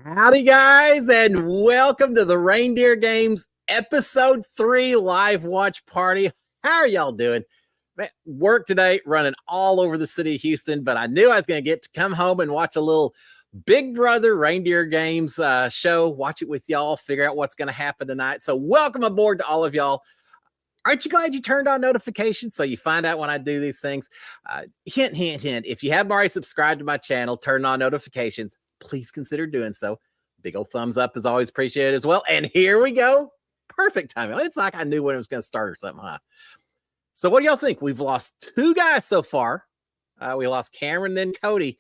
Howdy, guys, and welcome to the Reindeer Games Episode 3 live watch party. How are y'all doing? Man, work today, running all over the city of Houston, but I knew I was going to get to come home and watch a little Big Brother Reindeer Games show, watch it with y'all, figure out what's going to happen tonight. So welcome aboard to all of y'all. Aren't you glad you turned on notifications so you find out when I do these things? Hint, hint, hint. If you haven't already subscribed to my channel, turn on notifications, please consider doing so. Big old thumbs up is always appreciated as well. And here we go. Perfect timing. It's like I knew when it was going to start or something, huh? So what do y'all think? We've lost 2 guys so far. We lost Cameron, then Cody.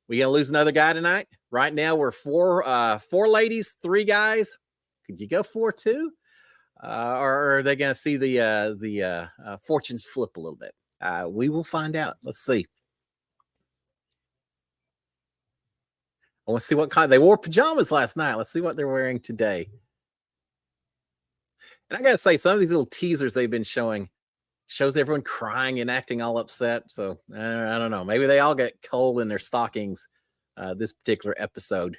We going to lose another guy tonight? Right now, we're 4 ladies, 3 guys. Could you go 4-2? Or are they going to see the fortunes flip a little bit? We will find out. Let's see. I want to see what kind. They wore pajamas last night. Let's see what they're wearing today. And I got to say, some of these little teasers they've been showing shows everyone crying and acting all upset. So I don't know. Maybe they all get coal in their stockings this particular episode.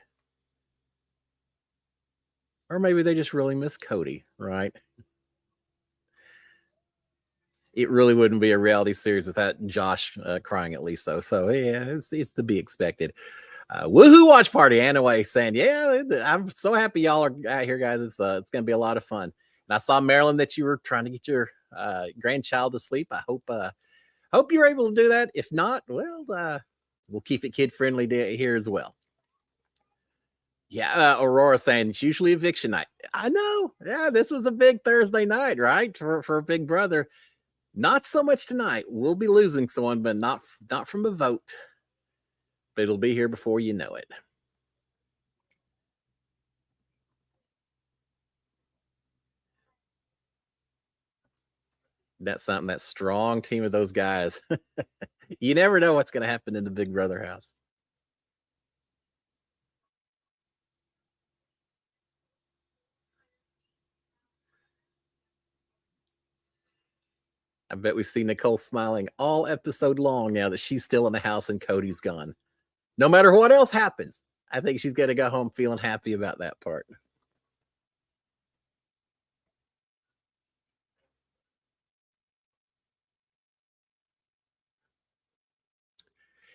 Or maybe they just really miss Cody, right? It really wouldn't be a reality series without Josh crying at least, though. So yeah, it's to be expected. Woohoo watch party anyway, saying, yeah, I'm so happy y'all are out here, guys. It's gonna be a lot of fun. And I saw, Marilyn, that you were trying to get your grandchild to sleep. I hope you're able to do that. If not, well, we'll keep it kid friendly here as well. Yeah, Aurora saying it's usually eviction night. I know. Yeah, this was a big Thursday night, right? For Big Brother. Not so much tonight. We'll be losing someone, but not from a vote. But it'll be here before you know it. That's something, that strong team of those guys. You never know what's going to happen in the Big Brother house. I bet we see Nicole smiling all episode long now that she's still in the house and Cody's gone. No matter what else happens, I think she's going to go home feeling happy about that part.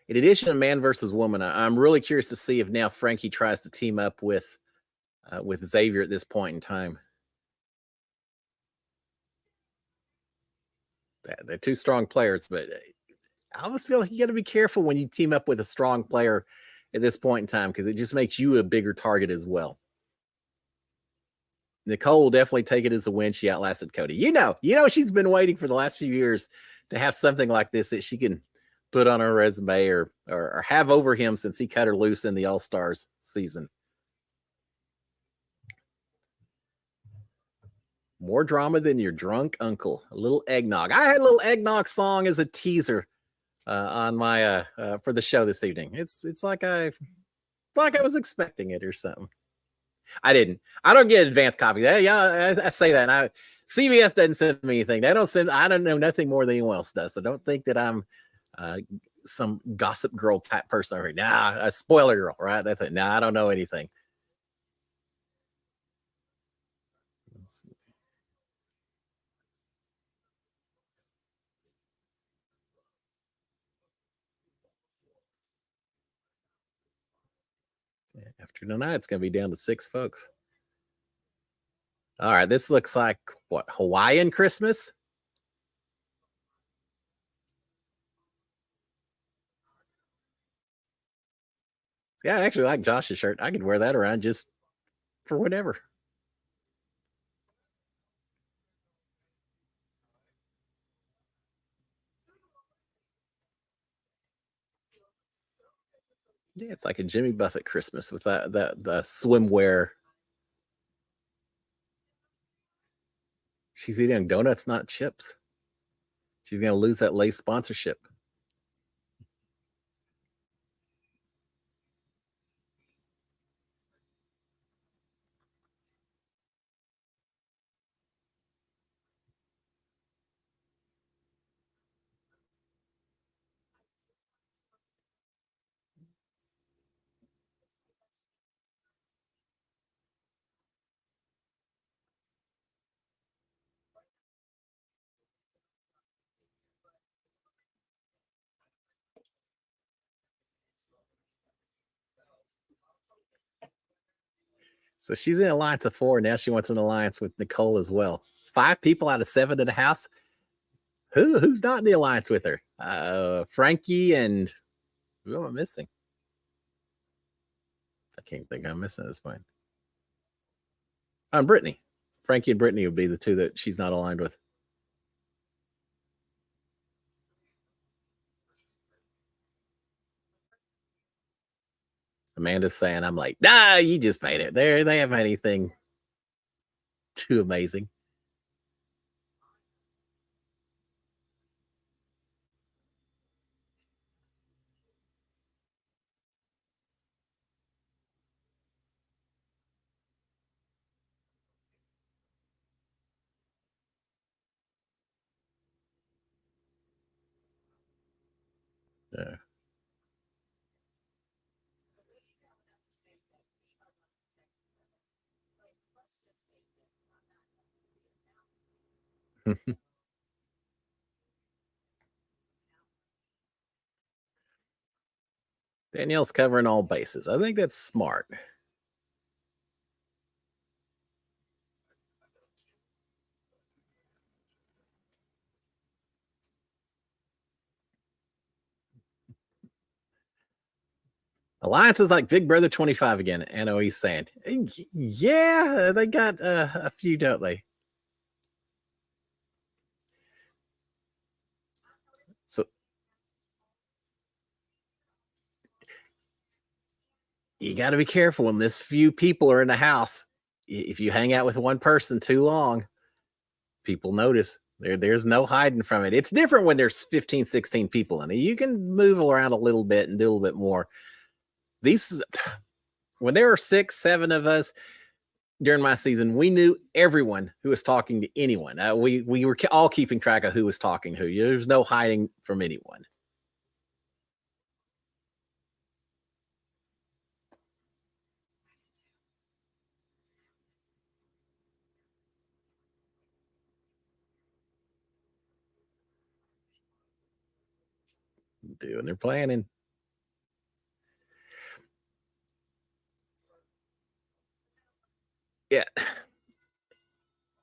In addition to man versus woman, I'm really curious to see if now Frankie tries to team up with Xavier at this point in time. They're 2 strong players, but I always feel like you got to be careful when you team up with a strong player at this point in time, because it just makes you a bigger target as well. Nicole will definitely take it as a win. She outlasted Cody. You know, she's been waiting for the last few years to have something like this that she can put on her resume or have over him since he cut her loose in the All-Stars season. More drama than your drunk uncle. A little eggnog. I had a little eggnog song as a teaser on my for the show this evening. It's like I was expecting it or something. I didn't. I don't get advanced copies. Yeah, I say that. And CBS doesn't send me anything. They don't send. I don't know nothing more than anyone else does. So don't think that I'm some gossip girl type person. Right? Nah, a spoiler girl, right? That's it. Nah, I don't know anything. After tonight, it's going to be down to 6 folks. All right, this looks like what, Hawaiian Christmas? Yeah, I actually like Josh's shirt. I could wear that around just for whatever. Yeah, it's like a Jimmy Buffett Christmas with that the swimwear. She's eating donuts, not chips. She's going to lose that Lay's sponsorship. So she's in an alliance of 4. Now she wants an alliance with Nicole as well. 5 people out of 7 in the house. Who's not in the alliance with her? Frankie and who am I missing? I can't think I'm missing at this point. Brittany. Frankie and Brittany would be the 2 that she's not aligned with. Amanda's saying, I'm like, nah, you just made it. They haven't anything too amazing. Yeah. Danielle's covering all bases. I think that's smart. Alliance is like Big Brother 25 again. Anoe's saying, yeah, they got a few, don't they? So you got to be careful when this few people are in the house. If you hang out with one person too long, people notice. There's no hiding from it. It's different when there's 15, 16 people in it. You can move around a little bit and do a little bit more. When there were 6, 7 of us during my season, we knew everyone who was talking to anyone. We were all keeping track of who was talking to who. There's no hiding from anyone. Doing their planning. Yeah.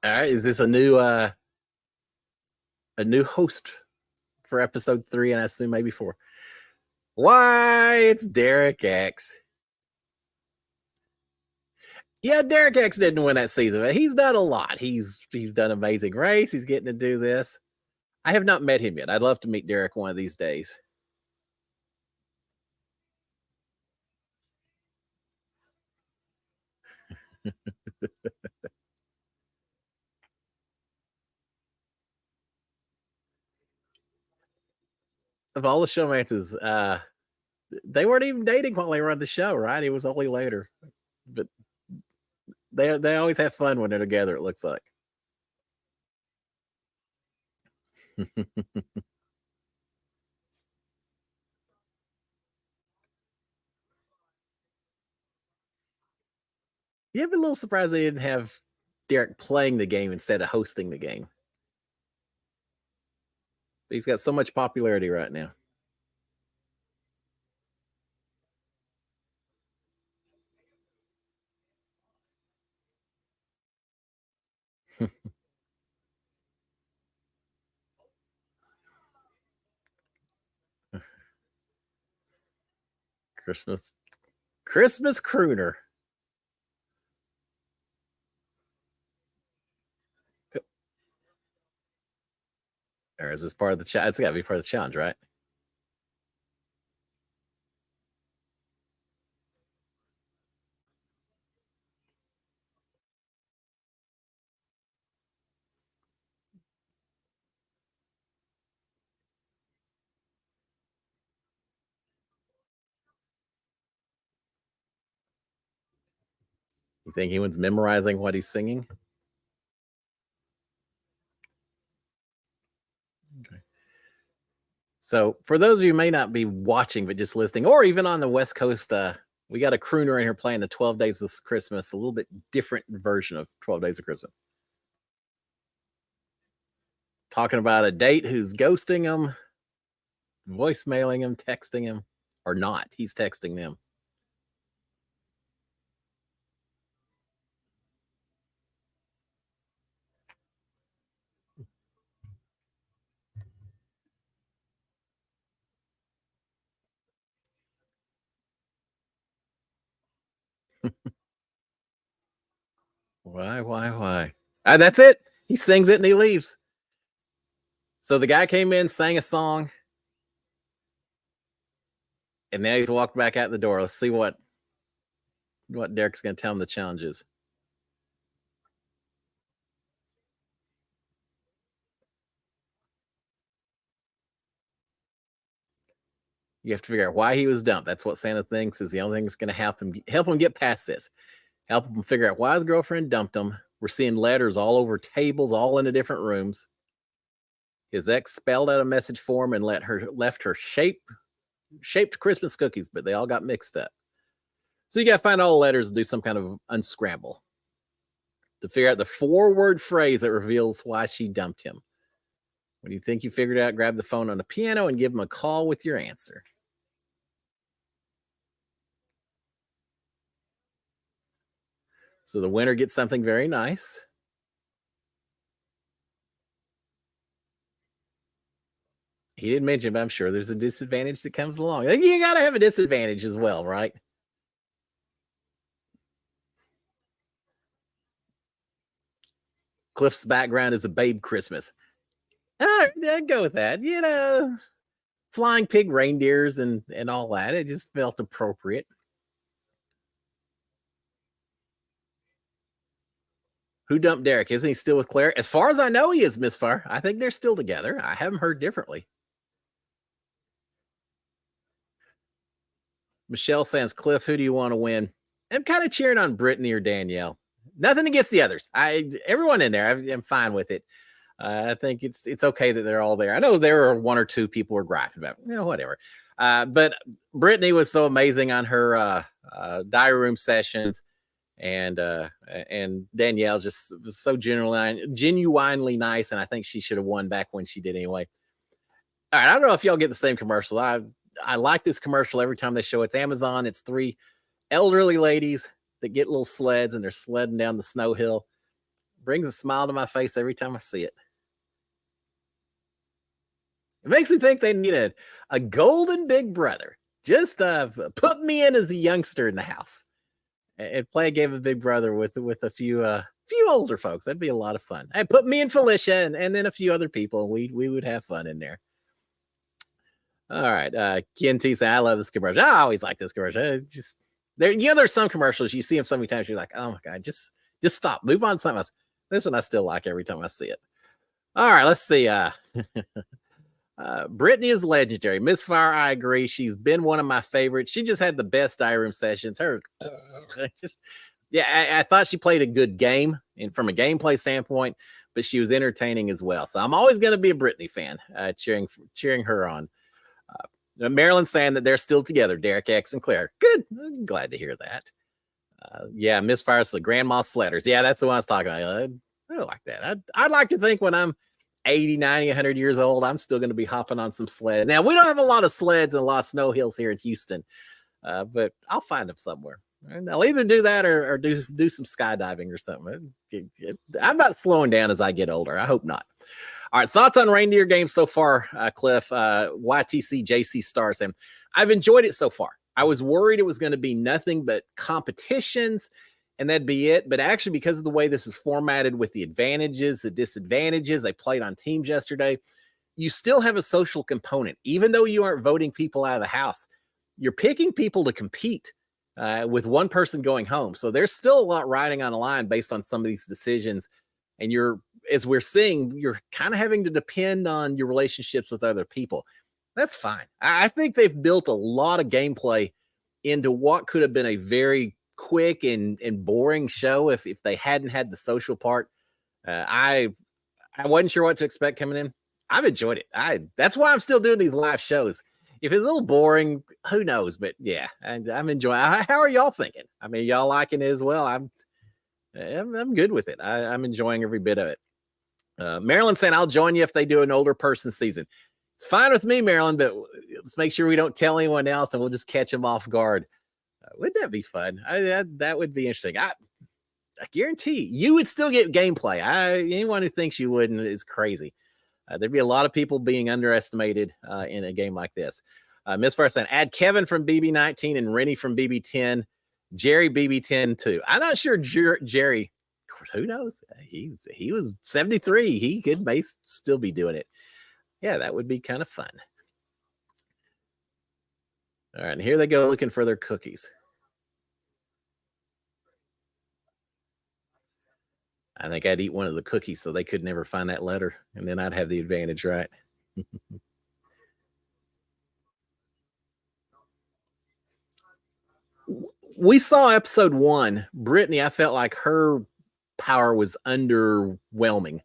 All right. Is this a new host for episode 3 and I assume maybe 4? Why, it's Derek X. Yeah, Derek X didn't win that season, but he's done a lot. He's done Amazing Race. He's getting to do this. I have not met him yet. I'd love to meet Derek one of these days. Of all the showmances, they weren't even dating while they were on the show, right? It was only later. But they always have fun when they're together, it looks like. Yeah, I'm a little surprised they didn't have Derek playing the game instead of hosting the game. He's got so much popularity right now. Christmas crooner. Or is this part of the challenge? It's got to be part of the challenge, right? You think anyone's memorizing what he's singing? Okay. So, for those of you who may not be watching but just listening, or even on the West Coast, we got a crooner in here playing the 12 Days of Christmas, a little bit different version of 12 Days of Christmas. Talking about a date who's ghosting him, voicemailing him, texting him, or not. He's texting them. Why? That's it. He sings it and he leaves. So the guy came in, sang a song, and now he's walked back out the door. Let's see what Derek's going to tell him the challenge is. You have to figure out why he was dumped. That's what Santa thinks is the only thing that's going to help him get past this. Help him figure out why his girlfriend dumped him. We're seeing letters all over tables, all into different rooms. His ex spelled out a message for him and left her shaped Christmas cookies, but they all got mixed up. So you got to find all the letters and do some kind of unscramble to figure out the 4-word phrase that reveals why she dumped him. When you think you figured it out, grab the phone on the piano and give him a call with your answer. So the winner gets something very nice. He didn't mention, but I'm sure there's a disadvantage that comes along. You got to have a disadvantage as well, right? Cliff's background is a Babe Christmas. I'd go with that. You know, flying pig reindeers and all that. It just felt appropriate. Who dumped Derek? Isn't he still with Claire? As far as I know, he is, Miss Fire. I think they're still together. I haven't heard differently. Michelle Sands, Cliff, who do you want to win? I'm kind of cheering on Brittany or Danielle. Nothing against the others. Everyone in there, I'm fine with it. I think it's okay that they're all there. I know there are 1 or 2 people were griping about, whatever. But Brittany was so amazing on her diary room sessions, and Danielle just was so genuinely nice, and I think she should have won back when she did anyway. All right, I don't know if y'all get the same commercial. I like this commercial every time they show it. It's Amazon. It's 3 elderly ladies that get little sleds and they're sledding down the snow hill. Brings a smile to my face every time I see it. It makes me think they need a golden big brother. Just put me in as a youngster in the house and play a game of Big Brother with a few older folks. That'd be a lot of fun. Hey, put me and Felicia and then a few other people. We would have fun in there. All right. Ken T saying, I love this commercial. I always like this commercial. There's some commercials you see them so many times. You're like, oh my God, just stop. Move on to something else. This one I still like every time I see it. All right, let's see. Brittany is legendary. Miss Fire, I agree. She's been one of my favorites. She just had the best diary room sessions. I thought she played a good game, and from a gameplay standpoint, but she was entertaining as well. So I'm always going to be a Brittany fan, cheering her on. Marilyn saying that they're still together, Derek X and Claire. Good. I'm glad to hear that. Miss Fire's the Grandma Sledders. Yeah, that's the one I was talking about. I like that. I'd like to think when I'm 80, 90, 100 years old, I'm still going to be hopping on some sleds. Now, we don't have a lot of sleds and a lot of snow hills here in Houston, but I'll find them somewhere. And I'll either do that or do some skydiving or something. I'm not slowing down as I get older. I hope not. All right, thoughts on Reindeer games so far, Cliff? YTC JC Stars. And I've enjoyed it so far. I was worried it was going to be nothing but competitions and that'd be it. But actually, because of the way this is formatted with the advantages, the disadvantages, they played on teams yesterday, you still have a social component. Even though you aren't voting people out of the house, you're picking people to compete with one person going home. So there's still a lot riding on the line based on some of these decisions. And as we're seeing, you're kind of having to depend on your relationships with other people. That's fine. I think they've built a lot of gameplay into what could have been a very quick and boring show if they hadn't had the social part. I wasn't sure what to expect coming in. I've enjoyed it. That's why I'm still doing these live shows. If it's a little boring, who knows? But yeah, I'm enjoying it. How are y'all thinking? I mean, y'all liking it as well? I'm good with it. I'm enjoying every bit of it. Marilyn saying, I'll join you if they do an older person season. It's fine with me, Marilyn, but let's make sure we don't tell anyone else and we'll just catch them off guard. Wouldn't that be fun? That would be interesting. I guarantee you would still get gameplay. Anyone who thinks you wouldn't is crazy. There'd be a lot of people being underestimated in a game like this. Miss First saying, add Kevin from BB19 and Rennie from BB10 Jerry BB10 too. I'm not sure Jerry, of course, who knows? He was 73. He may still be doing it. Yeah, that would be kind of fun. All right, and here they go looking for their cookies. I think I'd eat one of the cookies so they could never find that letter, and then I'd have the advantage, right? We saw episode 1. Brittany, I felt like her power was underwhelming.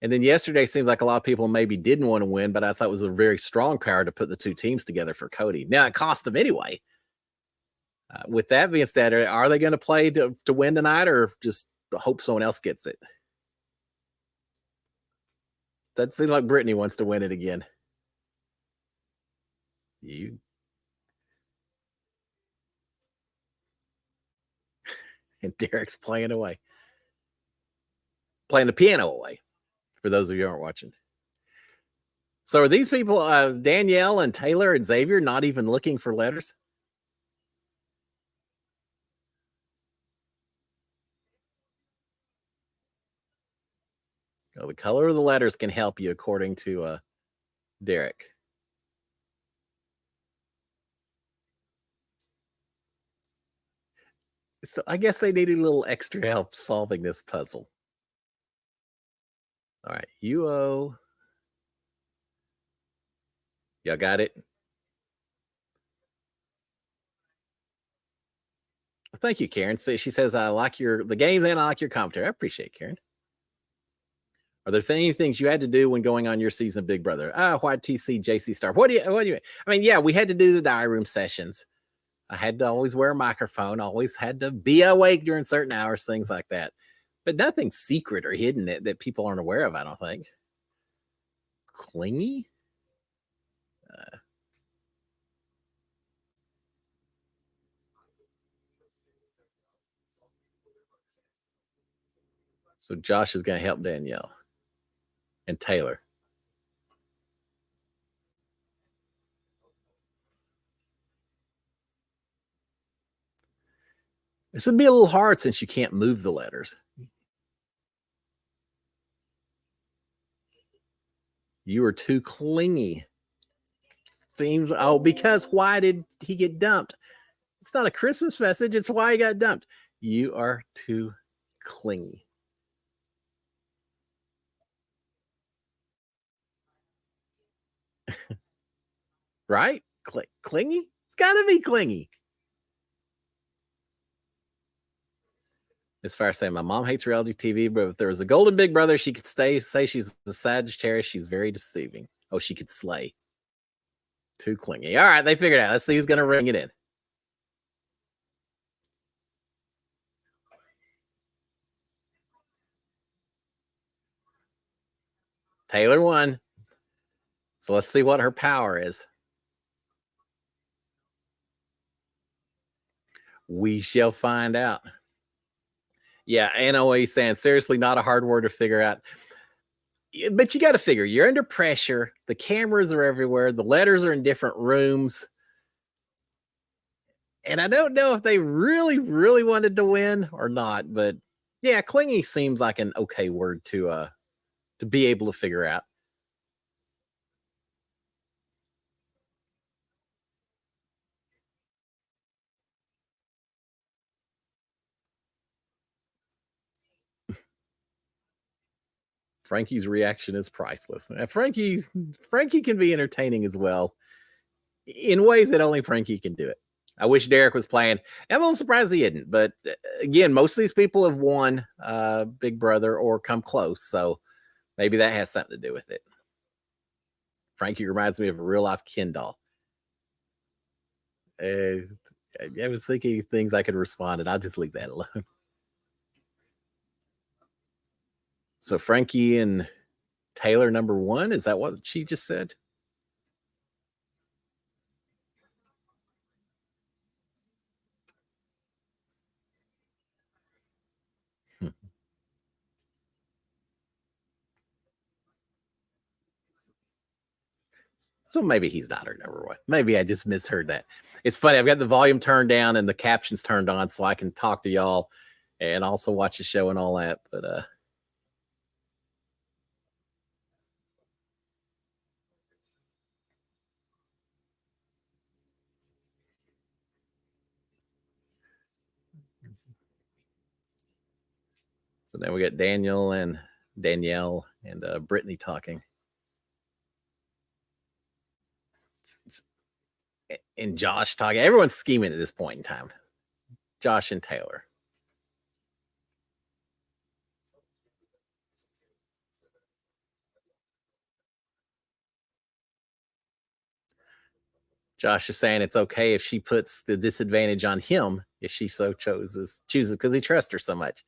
And then yesterday seems like a lot of people maybe didn't want to win, but I thought it was a very strong power to put the two teams together for Cody. Now, it cost them anyway. With that being said, are they going to play to win tonight or just hope someone else gets it? That seems like Brittany wants to win it again. You. And Derek's playing away. Playing the piano away, for those of you who aren't watching. So are these people, Danielle and Taylor and Xavier, not even looking for letters? Oh, the color of the letters can help you, according to Derek. So I guess they needed a little extra help solving this puzzle. All right, UO. Y'all got it? Thank you, Karen. So she says, I like the games and I like your commentary. I appreciate it, Karen. Are there any things you had to do when going on your season of Big Brother? YTC, JC Star. What do you, I mean, yeah, we had to do the diary room sessions. I had to always wear a microphone, always had to be awake during certain hours, things like that. But nothing secret or hidden that people aren't aware of, I don't think. Clingy? So Josh is going to help Danielle and Taylor. This would be a little hard since you can't move the letters. You are too clingy. Seems, because why did he get dumped? It's not a Christmas message. It's why he got dumped. You are too clingy. Right? Clingy? It's got to be clingy. As far as saying, my mom hates reality TV, but if there was a golden Big Brother, she could say she's the Sagittarius. She's very deceiving. Oh, she could slay. Too clingy. All right, they figured it out. Let's see who's going to ring it in. Taylor won. So let's see what her power is. We shall find out. Yeah, Anna always saying, seriously, not a hard word to figure out. But you got to figure, you're under pressure. The cameras are everywhere. The letters are in different rooms. And I don't know if they really, really wanted to win or not. But yeah, clingy seems like an okay word to be able to figure out. Frankie's reaction is priceless. Frankie can be entertaining as well in ways that only Frankie can do it. I wish Derek was playing. I'm a little surprised he didn't. But again, most of these people have won Big Brother or come close. So maybe that has something to do with it. Frankie reminds me of a real life Ken doll. I was thinking things I could respond, and I'll just leave that alone. So Frankie and Taylor number 1, is that what she just said? So maybe he's not her number one. Maybe I just misheard that. It's funny. I've got the volume turned down and the captions turned on so I can talk to y'all and also watch the show and all that. But so now we got Daniel and Danielle and Brittany talking. And Josh talking. Everyone's scheming at this point in time. Josh and Taylor. Josh is saying it's okay if she puts the disadvantage on him if she so chooses because he trusts her so much.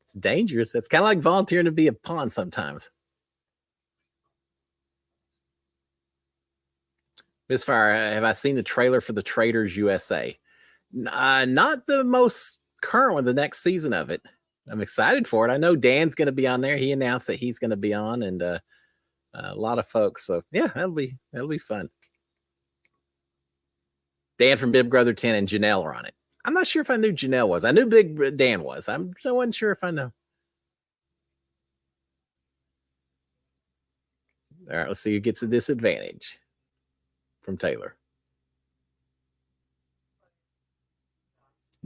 It's dangerous. It's kind of like volunteering to be a pawn sometimes. Miss Fire, have I seen the trailer for the Traders USA? Not the most current one, the next season of it. I'm excited for it. I know Dan's going to be on there. He announced that he's going to be on, and a lot of folks. So yeah, that'll be fun. Dan from Big Brother 10 and Janelle are on it. I'm not sure if I knew Janelle was. I knew Big Dan was. I wasn't sure if I know. All right, let's see who gets a disadvantage from Taylor.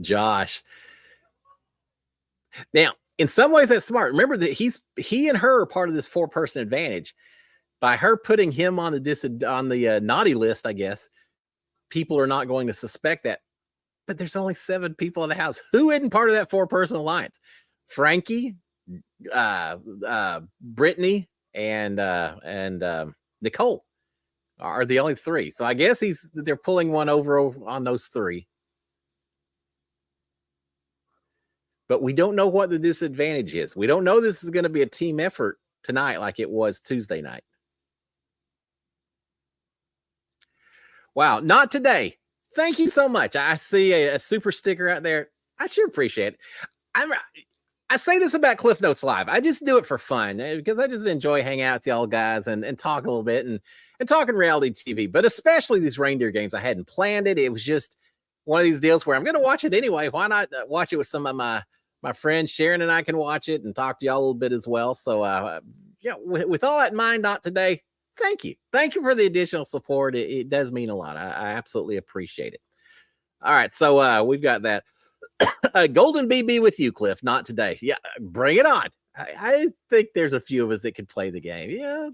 Josh. Now, in some ways, that's smart. Remember that he and her are part of this 4-person advantage. By her putting him on the naughty list, I guess people are not going to suspect that. But there's only 7 people in the house. Who isn't part of that 4-person alliance? Frankie, Brittany, and Nicole are the only 3. So I guess they're pulling one over on those 3. But we don't know what the disadvantage is. We don't know this is going to be a team effort tonight like it was Tuesday night. Wow, not today. Thank you so much. I see a super sticker out there. I sure appreciate it. I say this about Cliff Notes Live. I just do it for fun because I just enjoy hanging out with y'all guys and talk a little bit and talking reality TV, but especially these reindeer games. I hadn't planned it. It was just one of these deals where I'm going to watch it anyway. Why not watch it with some of my friends? Sharon and I can watch it and talk to y'all a little bit as well. So yeah, with all that in mind, not today. Thank you. Thank you for the additional support. It does mean a lot. I absolutely appreciate it. All right. So we've got that. Golden BB with you, Cliff. Not today. Yeah, bring it on. I think there's a few of us that could play the game. Yeah.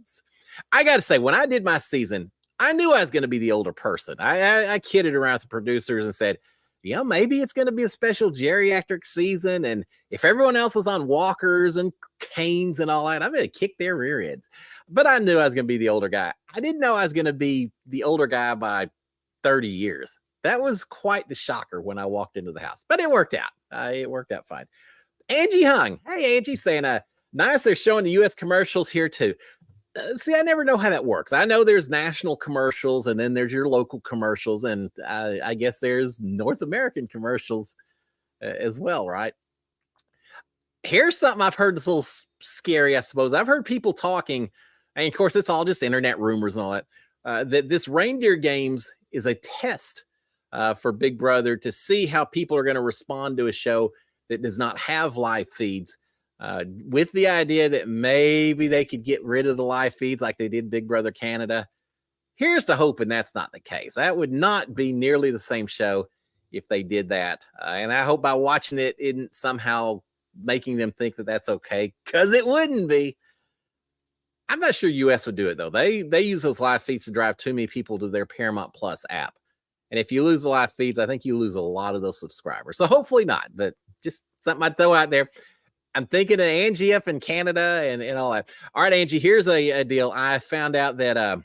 I got to say, when I did my season, I knew I was going to be the older person. I kidded around with the producers and said, yeah, maybe it's going to be a special geriatric season. And if everyone else is on walkers and canes and all that, I'm going to kick their rear ends. But I knew I was going to be the older guy. I didn't know I was going to be the older guy by 30 years. That was quite the shocker when I walked into the house. But it worked out. It worked out fine. Angie Hung. Hey, Angie, saying, nice, they're showing the U.S. commercials here too. See, I never know how that works. I know there's national commercials and then there's your local commercials. And I guess there's North American commercials as well, right? Here's something I've heard that's a little scary, I suppose. I've heard people talking, and of course, it's all just internet rumors and all that, that this Reindeer Games is a test for Big Brother to see how people are going to respond to a show that does not have live feeds. With the idea that maybe they could get rid of the live feeds like they did Big Brother Canada. Here's to hoping that's not the case. That would not be nearly the same show if they did that. And I hope by watching it isn't somehow making them think that that's okay, because it wouldn't be. I'm not sure US would do it, though. They use those live feeds to drive too many people to their Paramount Plus app. And if you lose the live feeds, I think you lose a lot of those subscribers. So hopefully not, but just something I'd throw out there. I'm thinking of Angie up in Canada and all that. All right, Angie, here's a deal. I found out that I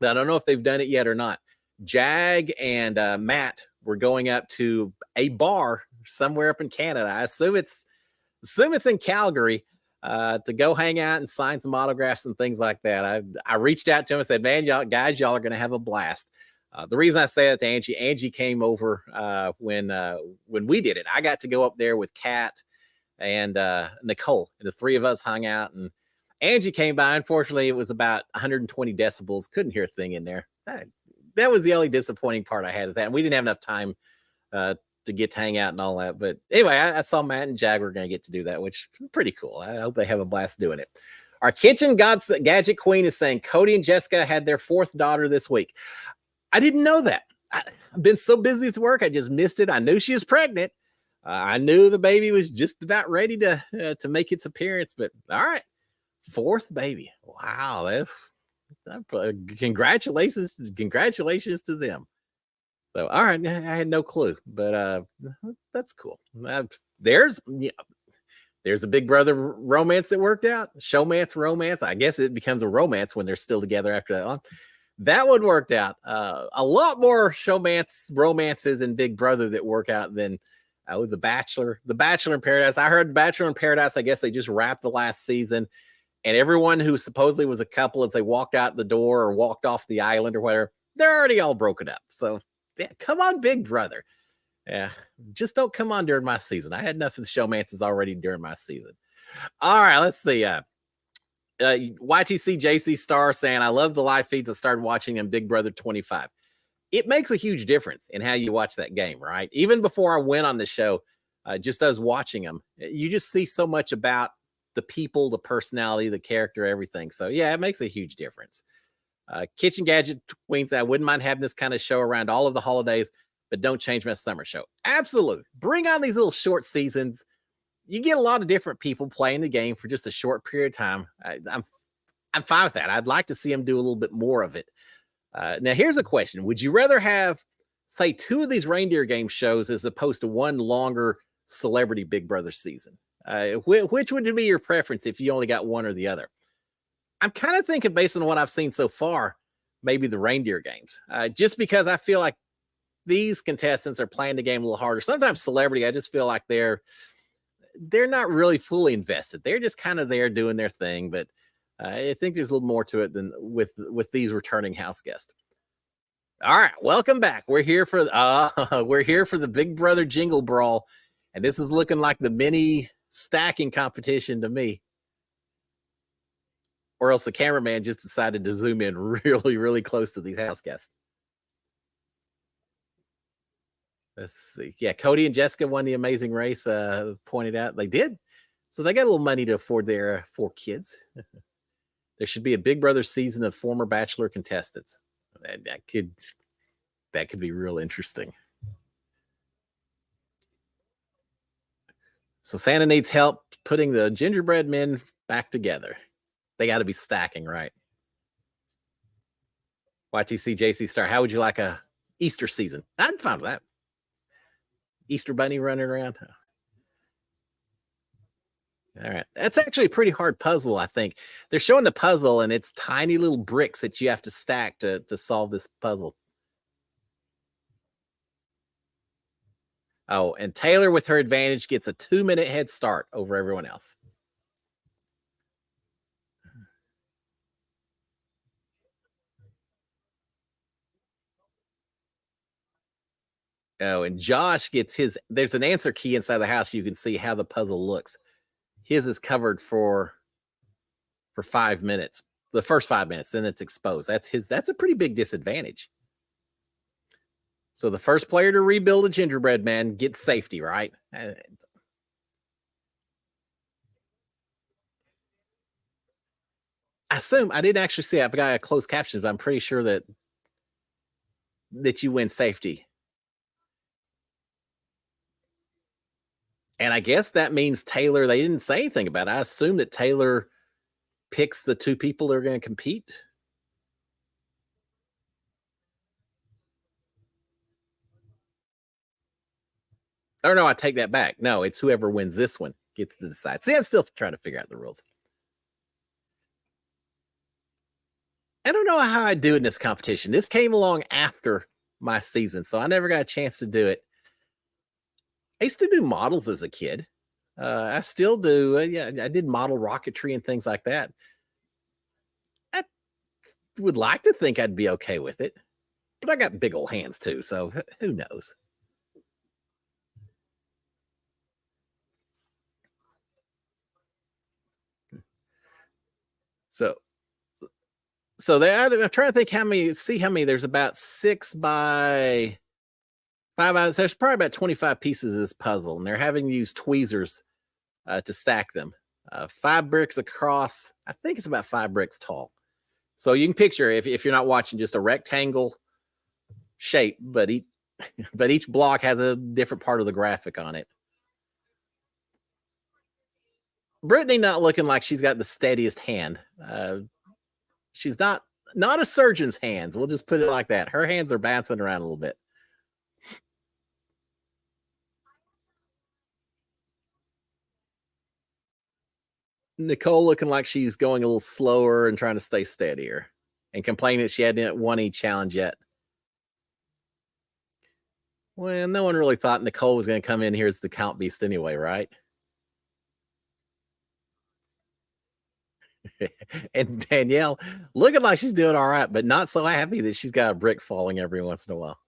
don't know if they've done it yet or not. Jag and Matt were going up to a bar somewhere up in Canada. I assume it's in Calgary to go hang out and sign some autographs and things like that. I reached out to him and said, man, y'all are going to have a blast. The reason I say that to Angie came over when we did it. I got to go up there with Kat and Nicole, and the 3 of us hung out, and Angie came by. Unfortunately, it was about 120 decibels. Couldn't hear a thing in there. That was the only disappointing part I had of that. And we didn't have enough time to get to hang out and all that. But anyway, I saw Matt and Jag were going to get to do that, which is pretty cool. I hope they have a blast doing it. Our kitchen gadget queen is saying Cody and Jessica had their 4th daughter this week. I didn't know that. I've been so busy with work, I just missed it. I knew she was pregnant. I knew the baby was just about ready to make its appearance. But all right, 4th baby. Wow, congratulations to them. So all right, I had no clue, but that's cool. There's a Big Brother romance that worked out. Showmance romance. I guess it becomes a romance when they're still together after that long. That one worked out. A lot more romances in Big Brother that work out than The Bachelor. The Bachelor in Paradise. I heard Bachelor in Paradise, I guess they just wrapped the last season. And everyone who supposedly was a couple as they walked out the door or walked off the island or whatever, they're already all broken up. So yeah, come on, Big Brother. Yeah, just don't come on during my season. I had enough of the showmances already during my season. All right, let's see. YTC JC Star saying, I love the live feeds. I started watching them Big Brother 25. It makes a huge difference in how you watch that game, right? Even before I went on the show, just as watching them, you just see so much about the people, the personality, the character, everything. So yeah, it makes a huge difference. Kitchen Gadget Queens, I wouldn't mind having this kind of show around all of the holidays, but don't change my summer show. Absolutely. Bring on these little short seasons. You get a lot of different people playing the game for just a short period of time. I'm fine with that. I'd like to see them do a little bit more of it. Now, here's a question. Would you rather have, say, 2 of these reindeer game shows as opposed to one longer celebrity Big Brother season? Which would be your preference if you only got one or the other? I'm kind of thinking, based on what I've seen so far, maybe the reindeer games, just because I feel like these contestants are playing the game a little harder. Sometimes celebrity, I just feel like they're not really fully invested. They're just kind of there doing their thing. But I think there's a little more to it than with these returning house guests. All right, welcome back. We're here for the Big Brother Jingle Brawl, and this is looking like the mini stacking competition to me. Or else the cameraman just decided to zoom in really, really close to these house guests. Let's see. Yeah, Cody and Jessica won the Amazing Race. Pointed out they did, so they got a little money to afford their 4 kids. There should be a Big Brother season of former Bachelor contestants. That could be real interesting. So Santa needs help putting the gingerbread men back together. They got to be stacking, right? YTC JC Star, how would you like a Easter season? I'd fine with that. Easter bunny running around. All right. That's actually a pretty hard puzzle, I think. They're showing the puzzle, and it's tiny little bricks that you have to stack to solve this puzzle. Oh, and Taylor, with her advantage, gets a 2-minute head start over everyone else. Oh, and Josh gets his, there's an answer key inside the house. You can see how the puzzle looks. His is covered for 5 minutes, the first 5 minutes, then it's exposed. That's a pretty big disadvantage. So the first player to rebuild a gingerbread man gets safety, right? I assume, I didn't actually see, I've got a closed captions, but I'm pretty sure that you win safety. And I guess that means Taylor, they didn't say anything about it. I assume that Taylor picks the 2 people that are going to compete. Or no, I take that back. No, it's whoever wins this one gets to decide. See, I'm still trying to figure out the rules. I don't know how I do in this competition. This came along after my season, so I never got a chance to do it. I used to do models as a kid. I still do. Yeah, I did model rocketry and things like that. I would like to think I'd be okay with it, but I got big old hands too, so who knows? So I'm trying to think how many. There's about 6 by 5 ounces. There's probably about 25 pieces of this puzzle, and they're having to use tweezers to stack them. 5 bricks across. I think it's about 5 bricks tall. So you can picture, if you're not watching, just a rectangle shape, but each block has a different part of the graphic on it. Brittany not looking like she's got the steadiest hand. She's not a surgeon's hands. We'll just put it like that. Her hands are bouncing around a little bit. Nicole looking like she's going a little slower and trying to stay steadier, and complaining that she hadn't won any challenge yet. Well, no one really thought Nicole was going to come in here as the Count Beast anyway, right? And Danielle looking like she's doing all right, but not so happy that she's got a brick falling every once in a while.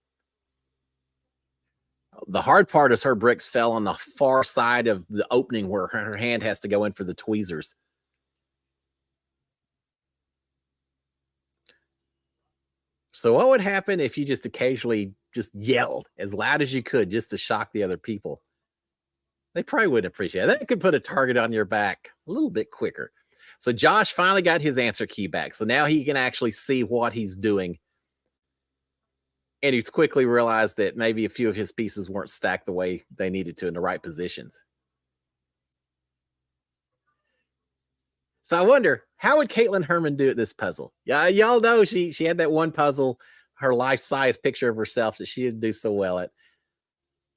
The hard part is her bricks fell on the far side of the opening where her hand has to go in for the tweezers. So what would happen if you just occasionally just yelled as loud as you could just to shock the other people? They probably wouldn't appreciate it. That could put a target on your back a little bit quicker. So Josh finally got his answer key back. So now he can actually see what he's doing. And he's quickly realized that maybe a few of his pieces weren't stacked the way they needed to in the right positions. So I wonder, how would Caitlin Herman do at this puzzle? Yeah, y'all know she had that one puzzle, her life-size picture of herself that she didn't do so well at.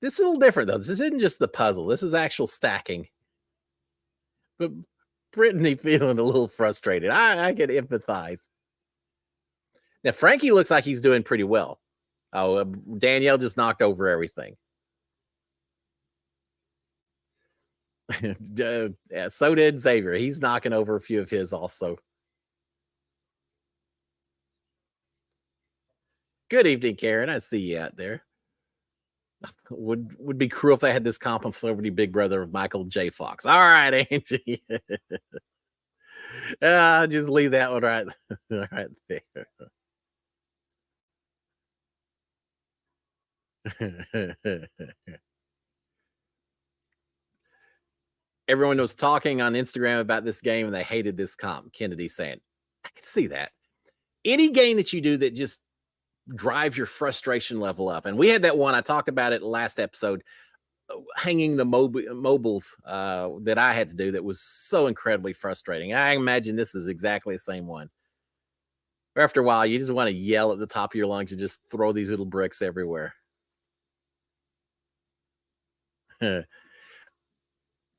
This is a little different, though. This isn't just the puzzle. This is actual stacking. But Brittany feeling a little frustrated. I can empathize. Now, Frankie looks like he's doing pretty well. Oh, Danielle just knocked over everything. Yeah, so did Xavier. He's knocking over a few of his also. Good evening, Karen. I see you out there. Would be cruel if they had this comp on Celebrity Big Brother of Michael J. Fox. All right, Angie. Just leave that one right there. Everyone was talking on Instagram about this game and they hated this comp. Kennedy saying, I can see that. Any game that you do that just drives your frustration level up. And we had that one, I talked about it last episode, hanging the mobiles that I had to do that was so incredibly frustrating. I imagine this is exactly the same one. After a while, you just want to yell at the top of your lungs and just throw these little bricks everywhere.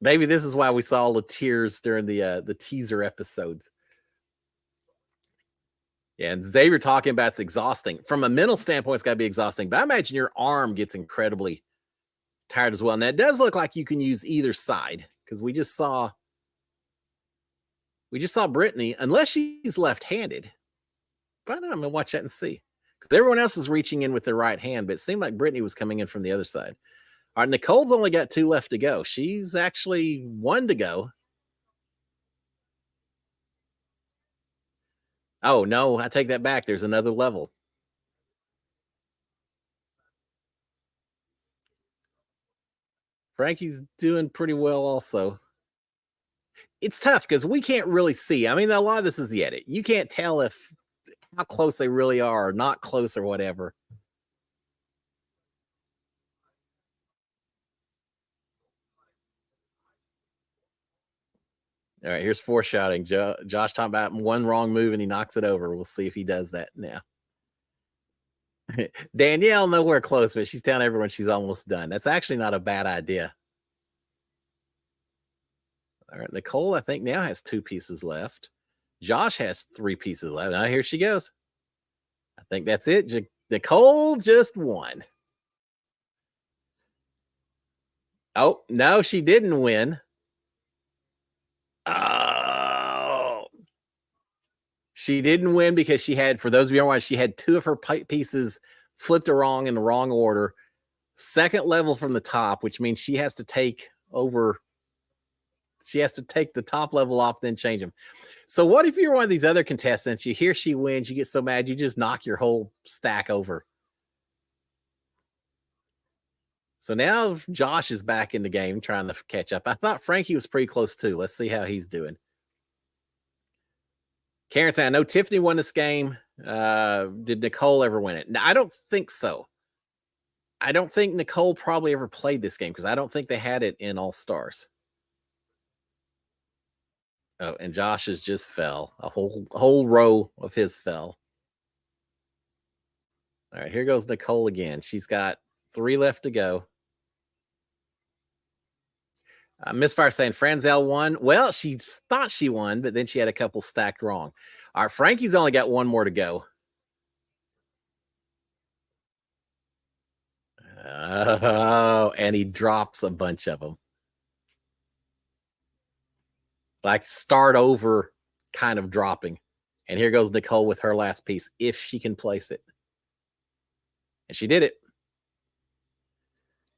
Maybe this is why we saw all the tears during the teaser episodes. Yeah, and Xavier talking about it's exhausting. From a mental standpoint, it's got to be exhausting. But I imagine your arm gets incredibly tired as well. And that does look like you can use either side, because we just saw Brittany, unless she's left-handed. But I'm gonna watch that and see. Because everyone else is reaching in with their right hand, but it seemed like Brittany was coming in from the other side. All right, Nicole's only got 2 left to go. She's actually 1 to go. Oh, no, I take that back. There's another level. Frankie's doing pretty well also. It's tough because we can't really see. I mean, a lot of this is the edit. You can't tell how close they really are or not close or whatever. All right, here's foreshadowing. Josh talking about one wrong move and he knocks it over. We'll see if he does that now. Danielle, nowhere close, but she's telling everyone she's almost done. That's actually not a bad idea. All right, Nicole, I think now has 2 pieces left. Josh has 3 pieces left. Now here she goes. I think that's it. Nicole just won. Oh, no, she didn't win. Oh. She didn't win because she had, for those of you who are watching, she had 2 of her pieces flipped wrong in the wrong order. Second level from the top, which means she has to take over She has to take the top level off, then change them. So what if you're one of these other contestants? You hear she wins, you get so mad, you just knock your whole stack over. So now Josh is back in the game trying to catch up. I thought Frankie was pretty close too. Let's see how he's doing. Karen said, I know Tiffany won this game. Did Nicole ever win it? No, I don't think so. I don't think Nicole probably ever played this game because I don't think they had it in All Stars. Oh, and Josh's just fell. A whole row of his fell. All right, here goes Nicole again. She's got 3 left to go. Misfire saying Franzel won. Well, she thought she won, but then she had a couple stacked wrong. All right, Frankie's only got 1 more to go. Oh, and he drops a bunch of them. Like start over kind of dropping. And here goes Nicole with her last piece, if she can place it. And she did it.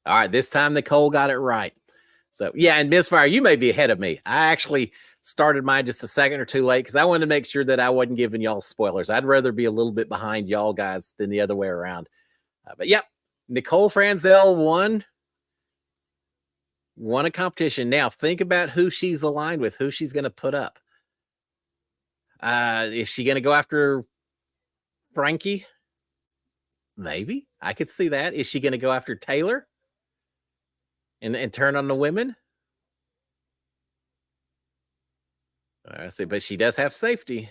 All right, this time Nicole got it right. So, yeah, and Misfire, you may be ahead of me. I actually started mine just a second or two late because I wanted to make sure that I wasn't giving y'all spoilers. I'd rather be a little bit behind y'all guys than the other way around. But, yep, Nicole Franzel won a competition. Now, think about who she's aligned with, who she's going to put up. Is she going to go after Frankie? Maybe. I could see that. Is she going to go after Taylor? And turn on the women? I see, but she does have safety.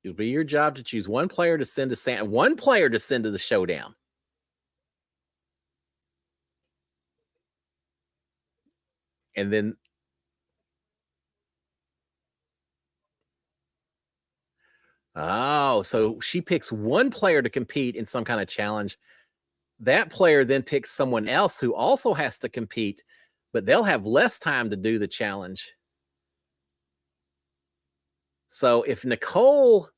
It'll be your job to choose one player to send to one player to send to the showdown. And then so she picks one player to compete in some kind of challenge. That player then picks someone else who also has to compete, but they'll have less time to do the challenge. So if Nicole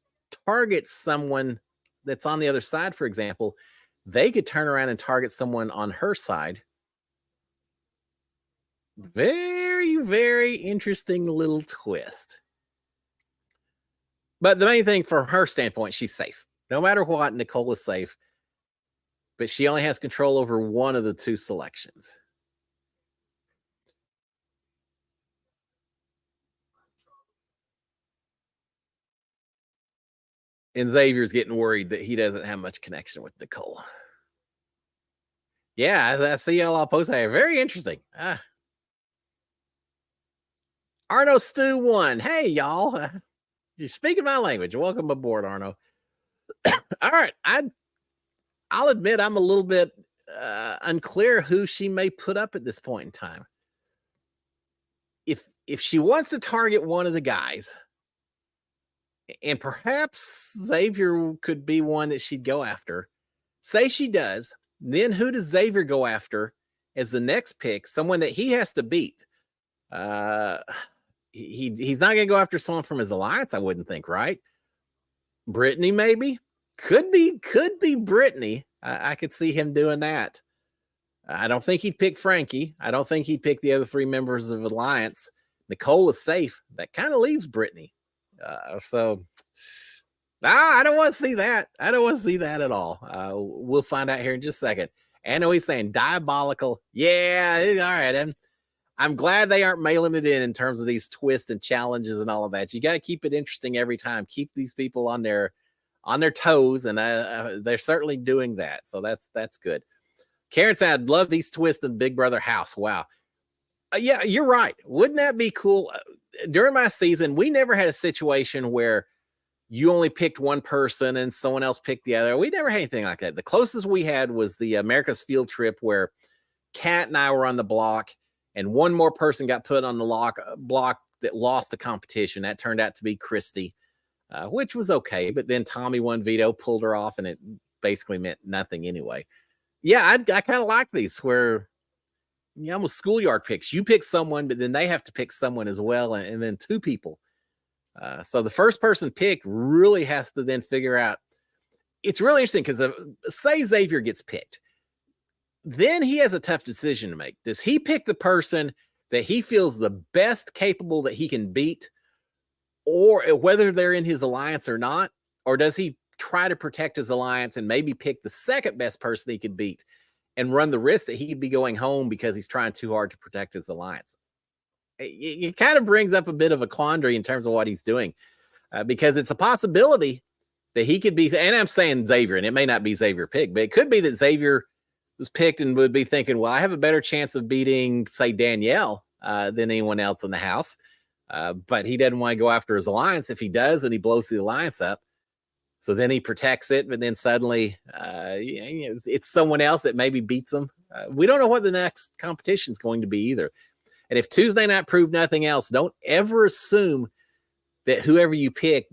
targets someone that's on the other side, for example, they could turn around and target someone on her side. Very, very interesting little twist. But the main thing from her standpoint, she's safe. No matter what, Nicole is safe. But she only has control over one of the 2 selections. And Xavier's getting worried that he doesn't have much connection with Nicole. Yeah, I see y'all post here. Very interesting. Arno Stu won. Hey, y'all. You're speaking my language. Welcome aboard, Arno. All right. I'll admit I'm a little bit unclear who she may put up at this point in time. If she wants to target one of the guys, and perhaps Xavier could be one that she'd go after. Say she does, then who does Xavier go after as the next pick? Someone that he has to beat. He's not going to go after someone from his alliance, I wouldn't think, right? Brittany, maybe? Could be Brittany. I could see him doing that. I don't think he'd pick Frankie. I don't think he'd pick the other 3 members of Alliance. Nicole is safe. That kind of leaves Brittany. I don't want to see that. I don't want to see that at all. We'll find out here in just a second. I know he's saying diabolical. Yeah, all right. I'm glad they aren't mailing it in terms of these twists and challenges and all of that. You got to keep it interesting every time. Keep these people on their toes, and they're certainly doing that. So that's good. Karen said, I'd love these twists in Big Brother house. Wow. Yeah, you're right. Wouldn't that be cool? During my season, we never had a situation where you only picked one person and someone else picked the other. We never had anything like that. The closest we had was the America's Field Trip where Kat and I were on the block and one more person got put on the block that lost a competition. That turned out to be Christy, which was okay. But then Tommy won veto, pulled her off, and it basically meant nothing anyway. Yeah, I kind of like these where almost schoolyard picks. You pick someone, but then they have to pick someone as well, and then 2 people. So the first person picked really has to then figure out. It's really interesting because say Xavier gets picked. then he has a tough decision to make. Does he pick the person that he feels the best capable that he can beat, or whether they're in his alliance or not? Or does he try to protect his alliance and maybe pick the second best person he could beat and run the risk that he could be going home because he's trying too hard to protect his alliance? It kind of brings up a bit of a quandary in terms of what he's doing, because it's a possibility that he could be, and I'm saying Xavier, and it may not be Xavier picked, but it could be that Xavier was picked and would be thinking, well, I have a better chance of beating, say, Danielle than anyone else in the house. But he doesn't want to go after his alliance. If he does, then he blows the alliance up. So then he protects it, but then suddenly it's someone else that maybe beats him. We don't know what the next competition is going to be either. And if Tuesday night proved nothing else, don't ever assume that whoever you pick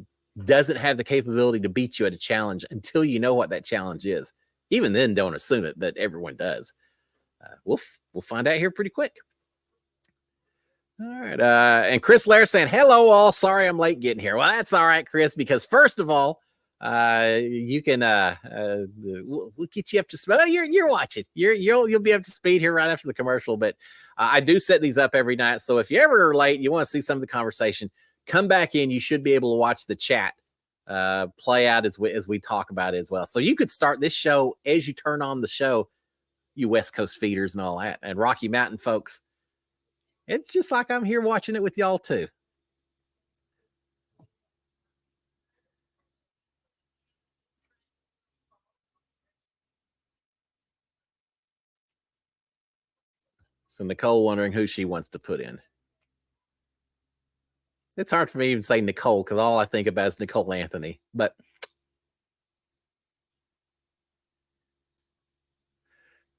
doesn't have the capability to beat you at a challenge until you know what that challenge is. Even then, don't assume it, but everyone does. We'll find out here pretty quick. All right. And Chris Lair saying, hello, all. Sorry I'm late getting here. Well, that's all right, Chris, because first of all, you can we'll get you up to speed. Oh, you're watching. You'll be up to speed here right after the commercial. But I do set these up every night. So if you ever are late, you want to see some of the conversation, come back in. You should be able to watch the chat play out as we talk about it as well. So you could start this show as you turn on the show, you West Coast feeders and all that, and Rocky Mountain folks. It's just like I'm here watching it with y'all too. So Nicole wondering who she wants to put in. It's hard for me to even say Nicole because all I think about is Nicole Anthony. But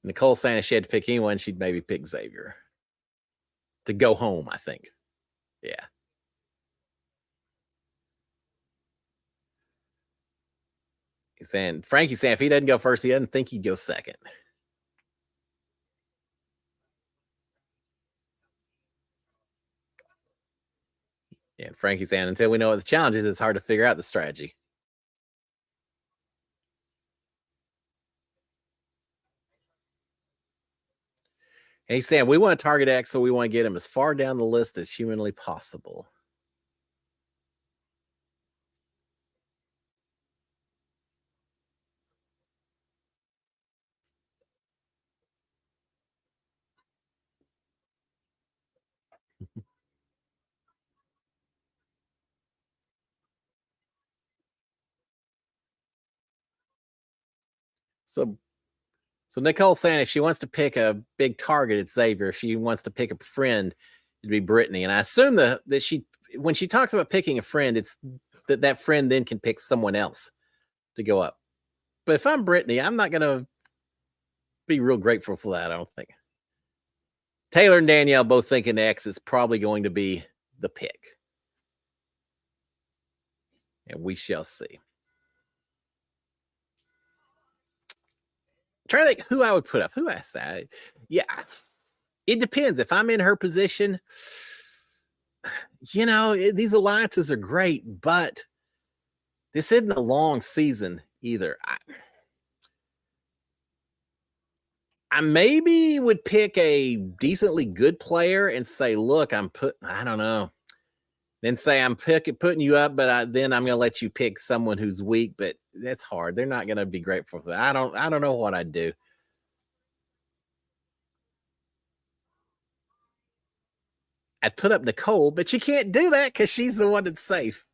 Nicole saying if she had to pick anyone, she'd maybe pick Xavier to go home, I think. Yeah. He's saying, Frankie's saying if he doesn't go first, he doesn't think he'd go second. Yeah, and Frankie's saying until we know what the challenge is, it's hard to figure out the strategy. And he's saying we want to target X, so we want to get him as far down the list as humanly possible. So Nicole's saying if she wants to pick a big target, it's Xavier. If she wants to pick a friend, it'd be Brittany. And I assume that she, when she talks about picking a friend, it's that friend then can pick someone else to go up. But if I'm Brittany, I'm not going to be real grateful for that, I don't think. Taylor and Danielle both thinking X is probably going to be the pick. And we shall see. Try to think who I would put up. Who I say? Yeah, it depends. If I'm in her position, these alliances are great, but this isn't a long season either. I maybe would pick a decently good player and say, look, I don't know. Then say I'm putting you up, but then I'm going to let you pick someone who's weak, but that's hard. They're not going to be grateful for that. I don't know what I'd do. I'd put up Nicole, but you can't do that because she's the one that's safe.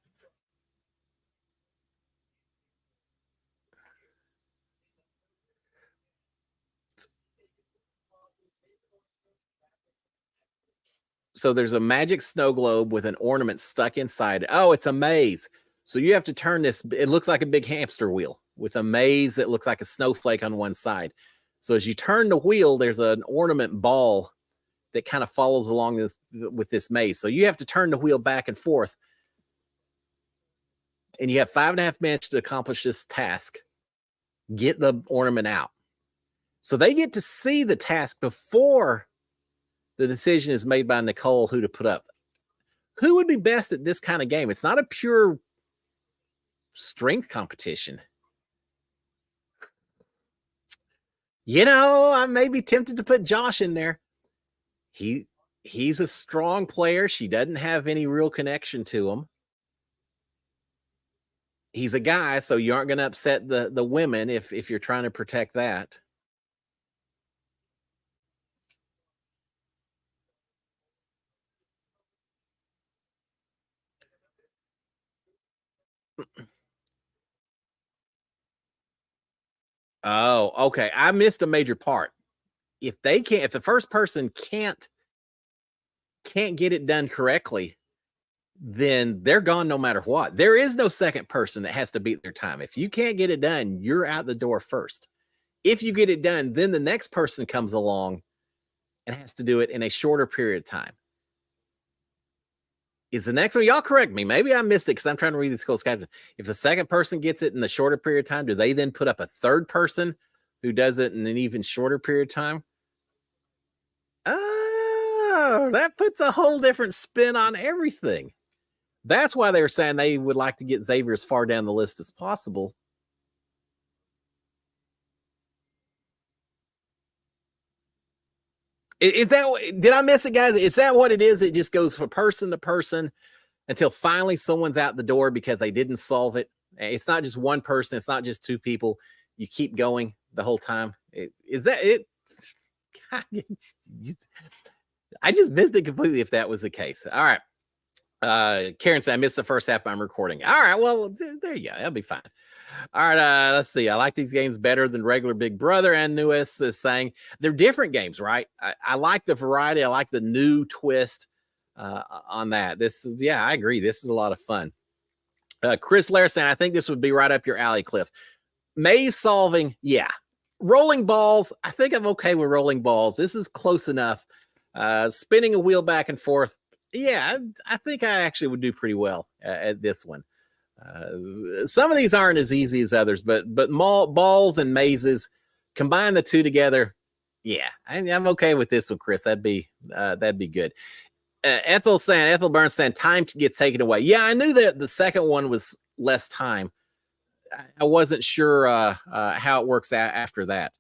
So there's a magic snow globe with an ornament stuck inside. Oh, it's a maze. So you have to turn this. It looks like a big hamster wheel with a maze that looks like a snowflake on one side. So as you turn the wheel, there's an ornament ball that kind of follows along with this maze. So you have to turn the wheel back and forth. And you have 5.5 minutes to accomplish this task. Get the ornament out. So they get to see the task before the decision is made by Nicole who to put up. Who would be best at this kind of game? It's not a pure strength competition. I may be tempted to put Josh in there. He's a strong player. She doesn't have any real connection to him. He's a guy, so you aren't going to upset the women if you're trying to protect that. Oh, okay. I missed a major part. If the first person can't get it done correctly, then they're gone no matter what. There is no second person that has to beat their time. If you can't get it done, you're out the door first. If you get it done, then the next person comes along and has to do it in a shorter period of time. Is the next one? Y'all correct me. Maybe I missed it because I'm trying to read these closed captions. If the second person gets it in the shorter period of time, do they then put up a third person who does it in an even shorter period of time? Oh, that puts a whole different spin on everything. That's why they were saying they would like to get Xavier as far down the list as possible. Is that, did I miss it, guys? Is that what it is? It just goes from person to person until finally someone's out the door because they didn't solve it. It's not just one person. It's not just two people. You keep going the whole time. Is that it? I just missed it completely if that was the case. All right. Karen said, I missed the first half. I'm recording. All right. Well, there you go. That'll be fine. All right. Let's see. I like these games better than regular Big Brother. And Newest is saying they're different games, right? I like the variety. I like the new twist on that. This is, yeah, I agree. This is a lot of fun. Chris Lair saying, I think this would be right up your alley, Cliff. Maze solving, yeah. Rolling balls, I think I'm okay with rolling balls. This is close enough. Spinning a wheel back and forth, yeah, I think I actually would do pretty well at this one. Some of these aren't as easy as others, but balls and mazes, combine the two together. Yeah, I'm okay with this one, Chris. That'd be good. Ethel Burns saying time gets taken away. Yeah, I knew that the second one was less time. I wasn't sure how it works after that.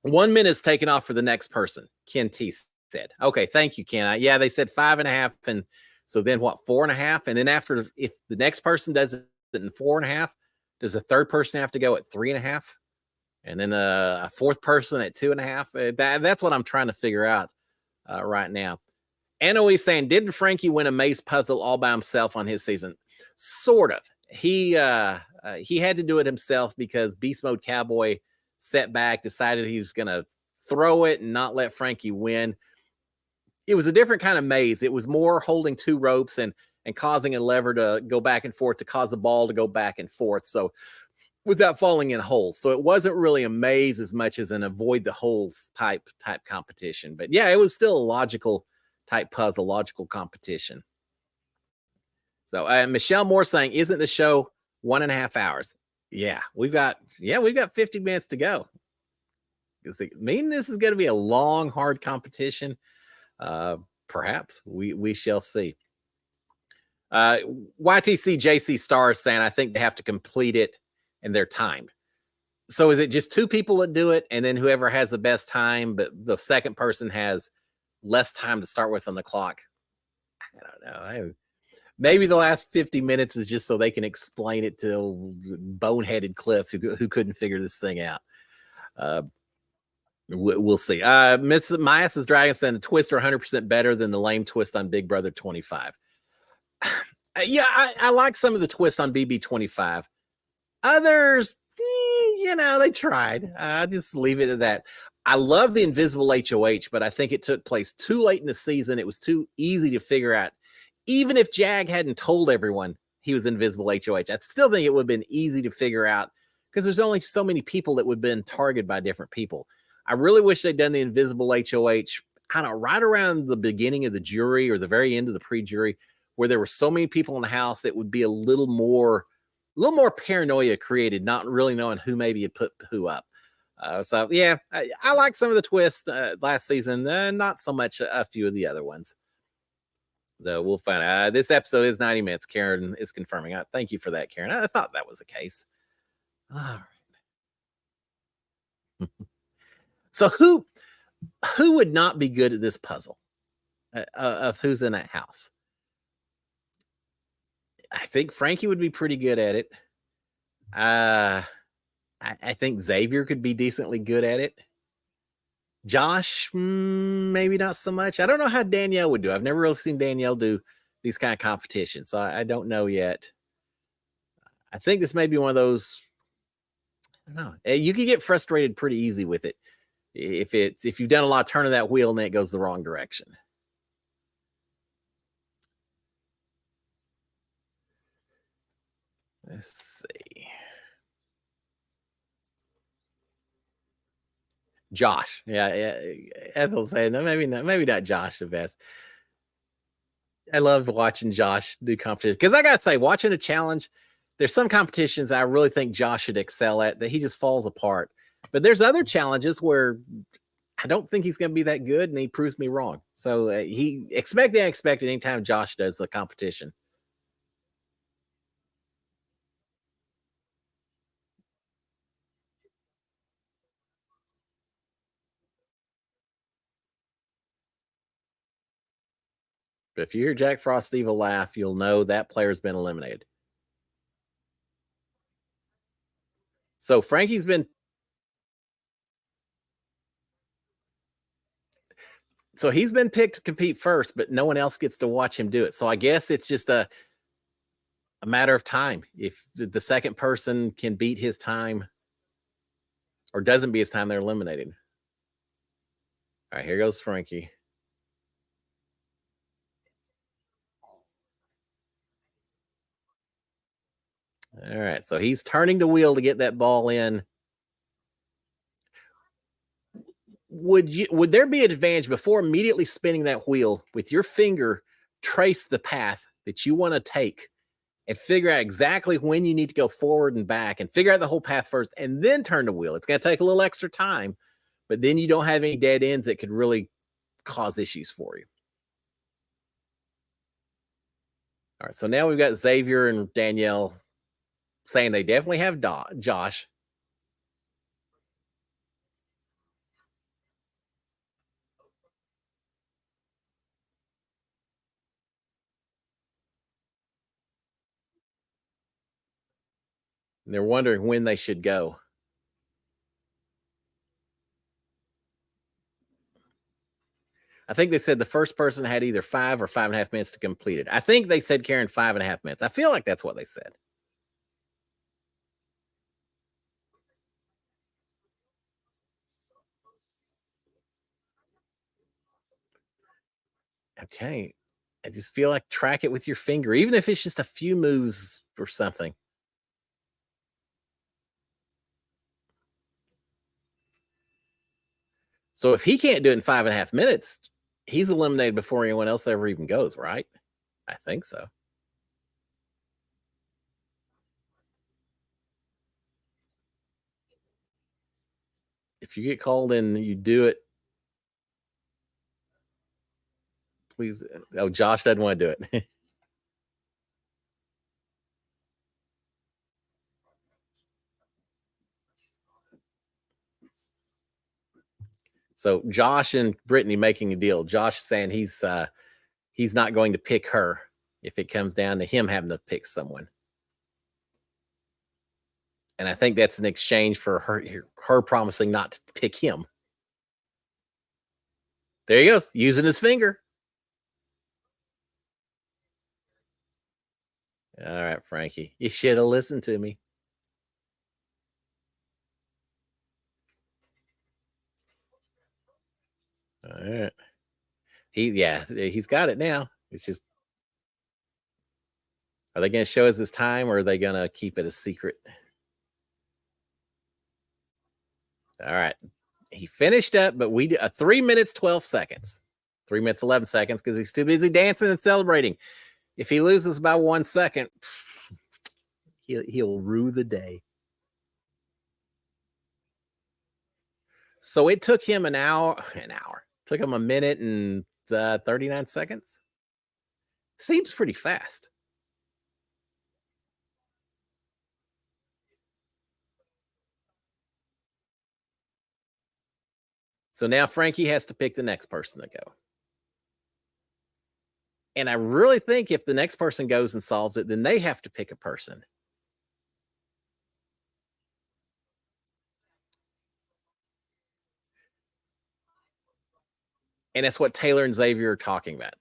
1 minute is taken off for the next person. Ken T said, okay, thank you, Ken. Yeah, they said 5.5. And so then what, 4.5? And then after, if the next person does it in 4.5, does a third person have to go at 3.5? And then a fourth person at 2.5? That's what I'm trying to figure out right now. Anoe saying, didn't Frankie win a maze puzzle all by himself on his season? Sort of. He had to do it himself because Beast Mode Cowboy set back, decided he was going to throw it and not let Frankie win. It was a different kind of maze. It was more holding two ropes and causing a lever to go back and forth to cause a ball to go back and forth. So without falling in holes. So it wasn't really a maze as much as an avoid the holes type competition. But yeah, it was still a logical type puzzle, logical competition. So Michelle Moore saying, isn't the show 1.5 hours? Yeah, we've got 50 minutes to go. Does it mean this is going to be a long, hard competition? Perhaps we shall see. YTC JC Star is saying, I think they have to complete it and they're timed. So is it just two people that do it and then whoever has the best time, but the second person has less time to start with on the clock? I don't know. Maybe the last 50 minutes is just so they can explain it to boneheaded Cliff who couldn't figure this thing out. We'll see. Miss Mias's Dragon saying the twists are 100% better than the lame twist on Big Brother 25. Yeah, I like some of the twists on BB 25. Others, they tried. I'll just leave it at that. I love the invisible HOH, but I think it took place too late in the season. It was too easy to figure out. Even if Jag hadn't told everyone he was invisible HOH, I still think it would have been easy to figure out because there's only so many people that would have been targeted by different people. I really wish they'd done the invisible HOH kind of right around the beginning of the jury or the very end of the pre-jury, where there were so many people in the house that would be a little more paranoia created, not really knowing who maybe had put who up. So yeah, I like some of the twists last season, not so much a few of the other ones. So we'll find out. This episode is 90 minutes. Karen is confirming. Thank you for that, Karen. I thought that was the case. All right. So who would not be good at this puzzle of who's in that house? I think Frankie would be pretty good at it. I think Xavier could be decently good at it. Josh, maybe not so much. I don't know how Danielle would do. I've never really seen Danielle do these kind of competitions, so I don't know yet. I think this may be one of those. I don't know. You can get frustrated pretty easy with it if you've done a lot of turning that wheel and then it goes the wrong direction. Let's see. Josh. Yeah. Ethel saying no, maybe not Josh the best. I love watching Josh do competition because I gotta say, watching a challenge, there's some competitions I really think Josh should excel at that he just falls apart. But there's other challenges where I don't think he's going to be that good, and he proves me wrong. So he expect the unexpected anytime Josh does the competition. But if you hear Jack Frost Evil laugh, you'll know that player's been eliminated. So Frankie's been. So he's been picked to compete first, but no one else gets to watch him do it. So I guess it's just a matter of time. If the second person can beat his time or doesn't beat his time, they're eliminated. All right, here goes Frankie. All right, so he's turning the wheel to get that ball in. Would there be an advantage before immediately spinning that wheel with your finger, trace the path that you want to take and figure out exactly when you need to go forward and back and figure out the whole path first and then turn the wheel? It's going to take a little extra time, but then you don't have any dead ends that could really cause issues for you. All right, so now we've got Xavier and Danielle saying they definitely have Josh. And they're wondering when they should go. I think they said the first person had either 5 or 5.5 minutes to complete it. I think they said Karen 5.5 minutes. I feel like that's what they said. Okay. I just feel like track it with your finger, even if it's just a few moves or something. So if he can't do it in 5.5 minutes, he's eliminated before anyone else ever even goes, right? I think so. If you get called in, you do it. Please. Oh, Josh doesn't want to do it. So Josh and Brittany making a deal. Josh saying he's not going to pick her if it comes down to him having to pick someone. And I think that's an exchange for her promising not to pick him. There he goes, using his finger. All right, Frankie, you should have listened to me. All right. He's got it now. It's just, are they going to show us his time or are they going to keep it a secret? All right. He finished up, but we 3 minutes, 12 seconds, 3 minutes, 11 seconds because he's too busy dancing and celebrating. If he loses by 1 second, he'll rue the day. So it took him an hour. Took him a minute and 39 seconds. Seems pretty fast. So now Frankie has to pick the next person to go. And I really think if the next person goes and solves it, then they have to pick a person. And that's what Taylor and Xavier are talking about.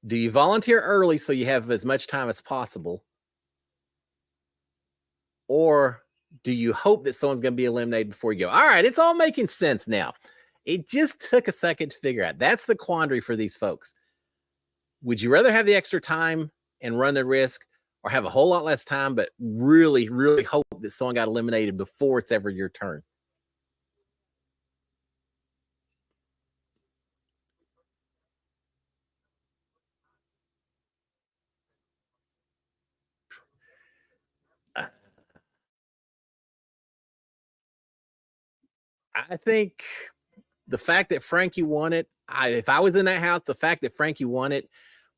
Do you volunteer early so you have as much time as possible? Or do you hope that someone's going to be eliminated before you go? All right, it's all making sense now. It just took a second to figure out. That's the quandary for these folks. Would you rather have the extra time and run the risk, or have a whole lot less time, but really, really hope that someone got eliminated before it's ever your turn? I think the fact that Frankie won it, if I was in that house, the fact that Frankie won it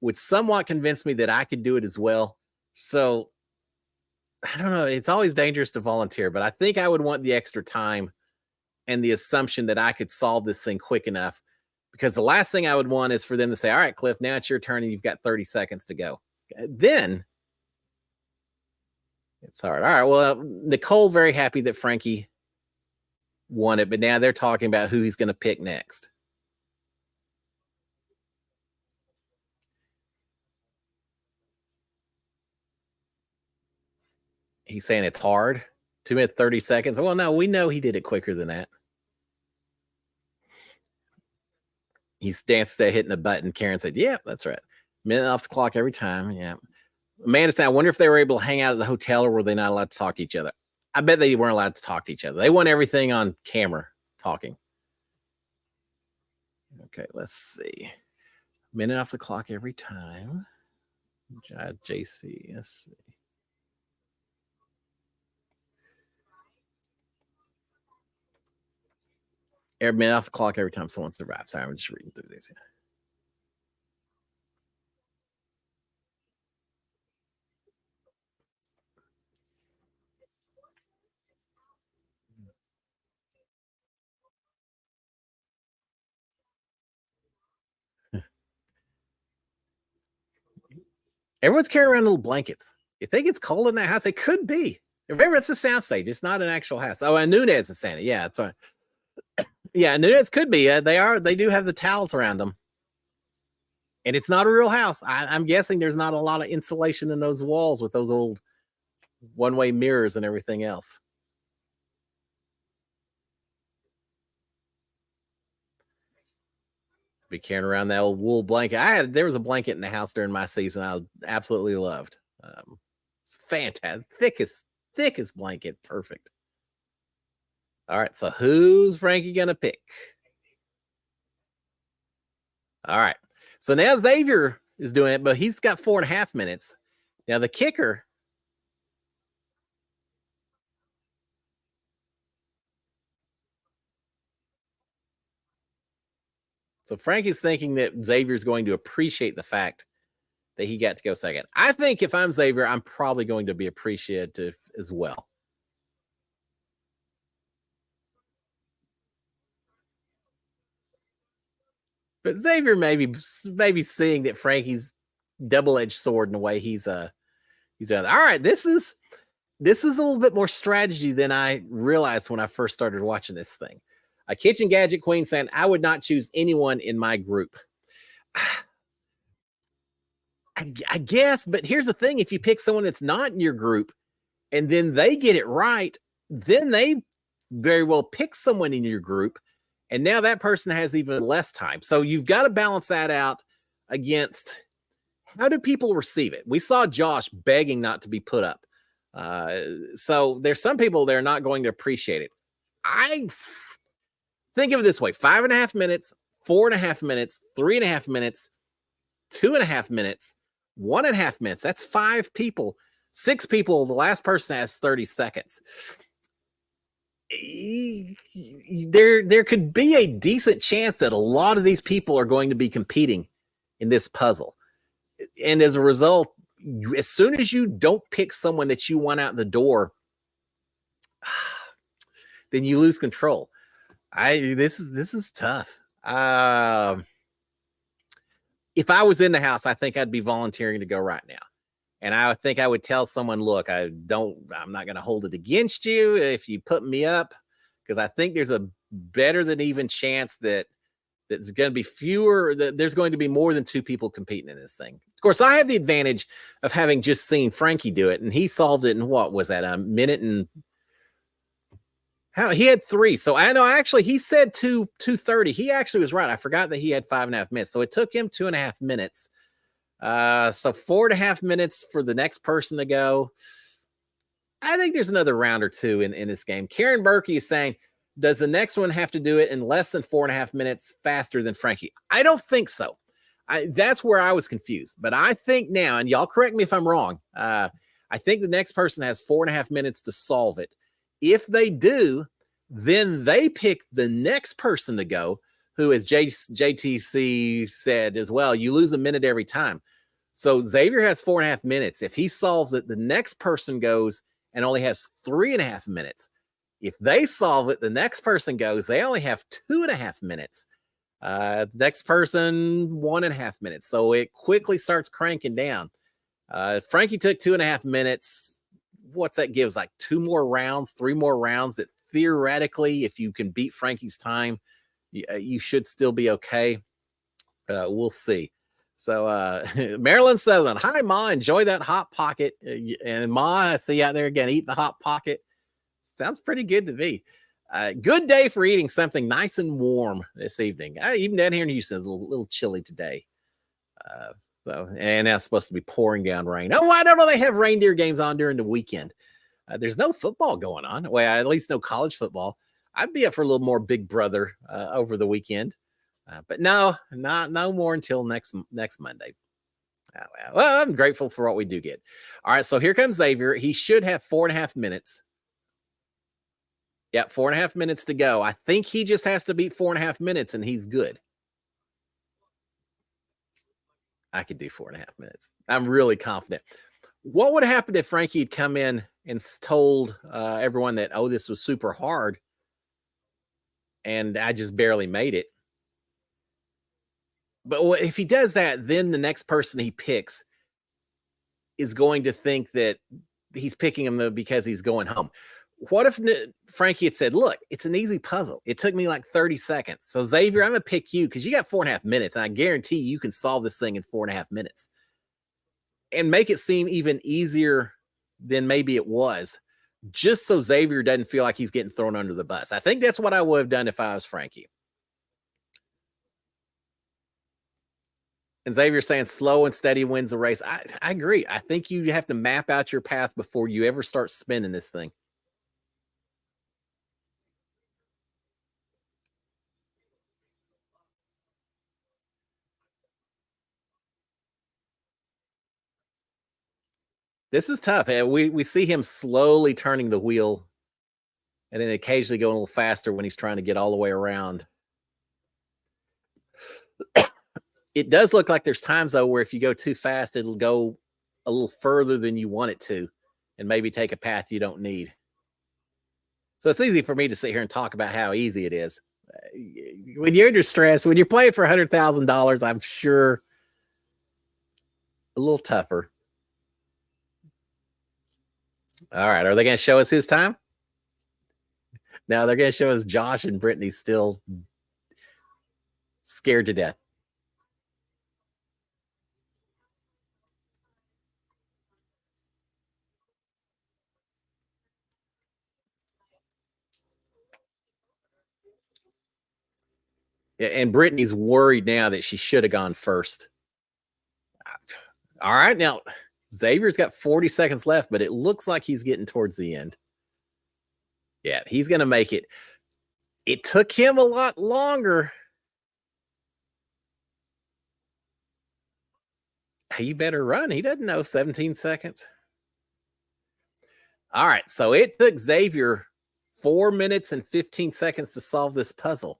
would somewhat convince me that I could do it as well. So I don't know. It's always dangerous to volunteer, but I think I would want the extra time and the assumption that I could solve this thing quick enough, because the last thing I would want is for them to say, all right, Cliff, now it's your turn and you've got 30 seconds to go. Then it's hard. All right. Well, Nicole, very happy that Frankie won it, but now they're talking about who he's going to pick next. He's saying it's hard. 2 minutes, 30 seconds. Well, no, we know he did it quicker than that. He danced there hitting the button. Karen said, yeah, that's right. Minute off the clock every time. Yeah. Amanda said, I wonder if they were able to hang out at the hotel, or were they not allowed to talk to each other? I bet they weren't allowed to talk to each other. They want everything on camera talking. Okay, let's see. Minute off the clock every time. JC, let's see. Every minute off the clock every time someone survives. Sorry, I'm just reading through these. Everyone's carrying around little blankets. You think it's cold in that house? It could be. Remember, it's a soundstage. It's not an actual house. Oh, and Nunez is saying it. Yeah, that's right. Yeah, Nunez could be. They do have the towels around them. And it's not a real house. I'm guessing there's not a lot of insulation in those walls with those old one-way mirrors and everything else. Be carrying around that old wool blanket. There was a blanket in the house during my season I absolutely loved. It's fantastic. Thickest blanket. Perfect. All right, so who's Frankie gonna pick? All right. So now Xavier is doing it, but he's got 4.5 minutes. Now the kicker. So Frankie's thinking that Xavier's going to appreciate the fact that he got to go second. I think if I'm Xavier, I'm probably going to be appreciative as well. But Xavier maybe seeing that Frankie's double-edged sword in a way he's done. All right, this is a little bit more strategy than I realized when I first started watching this thing. A kitchen gadget queen saying, I would not choose anyone in my group. I guess, but here's the thing. If you pick someone that's not in your group and then they get it right, then they very well pick someone in your group. And now that person has even less time. So you've got to balance that out against how do people receive it? We saw Josh begging not to be put up. So there's some people that are not going to appreciate it. I think of it this way: 5.5 minutes, 4.5 minutes, 3.5 minutes, 2.5 minutes, 1.5 minutes. That's 5 people. 6 people. The last person has 30 seconds. There could be a decent chance that a lot of these people are going to be competing in this puzzle. And as a result, as soon as you don't pick someone that you want out the door, then you lose control. This is tough. If I was in the house, I think I'd be volunteering to go right now. And I think I would tell someone, look, I'm not going to hold it against you if you put me up, because I think there's a better than even chance that there's going to be there's going to be more than 2 people competing in this thing. Of course, I have the advantage of having just seen Frankie do it, and he solved it in what was that, a minute and he had 3. So I know actually he said 2:30. He actually was right. I forgot that he had 5.5 minutes. So it took him 2.5 minutes. So 4.5 minutes for the next person to go. I think there's another round or 2 in this game. Karen Berkey is saying, does the next one have to do it in less than 4.5 minutes faster than Frankie? I don't think so. That's where I was confused. But I think now, and y'all correct me if I'm wrong, I think the next person has 4.5 minutes to solve it. If they do, then they pick the next person to go, who, as JTC said as well, you lose a minute every time. So Xavier has 4.5 minutes. If he solves it, the next person goes and only has 3.5 minutes. If they solve it, the next person goes, they only have 2.5 minutes. The next person, 1.5 minutes. So it quickly starts cranking down. Frankie took 2.5 minutes. What's that gives? Like 2 more rounds, 3 more rounds that theoretically, if you can beat Frankie's time, you should still be okay. We'll see. So Marilyn Sutherland, hi Ma, enjoy that hot pocket. And Ma, I see you out there again, eat the hot pocket. Sounds pretty good to me. Good day for eating something nice and warm this evening. Even down here in Houston, it's a little chilly today. And now it's supposed to be pouring down rain. Oh, I don't know. They have reindeer games on during the weekend. There's no football going on. Well, at least no college football. I'd be up for a little more Big Brother over the weekend. But no more until next Monday. Well, I'm grateful for what we do get. All right, so here comes Xavier. He should have 4.5 minutes. Yeah, 4.5 minutes to go. I think he just has to beat 4.5 minutes, and he's good. I could do 4.5 minutes. I'm really confident. What would have happened if Frankie had come in and told everyone that, oh, this was super hard, and I just barely made it? But if he does that, then the next person he picks is going to think that he's picking him because he's going home. What if Frankie had said, look, it's an easy puzzle. It took me like 30 seconds. So Xavier, I'm going to pick you because you got 4.5 minutes. And I guarantee you can solve this thing in 4.5 minutes and make it seem even easier than maybe it was, just so Xavier doesn't feel like he's getting thrown under the bus. I think that's what I would have done if I was Frankie. And Xavier saying slow and steady wins the race. I agree. I think you have to map out your path before you ever start spinning this thing. This is tough. We see him slowly turning the wheel and then occasionally going a little faster when he's trying to get all the way around. It does look like there's times, though, where if you go too fast, it'll go a little further than you want it to and maybe take a path you don't need. So it's easy for me to sit here and talk about how easy it is. When you're under stress, when you're playing for $100,000, I'm sure a little tougher. All right. Are they going to show us his time? No, they're going to show us Josh and Brittany still scared to death. And Brittany's worried now that she should have gone first. All right. Now, Xavier's got 40 seconds left, but it looks like he's getting towards the end. Yeah, he's going to make it. It took him a lot longer. He better run. He doesn't know 17 seconds. All right. So it took Xavier 4 minutes and 15 seconds to solve this puzzle.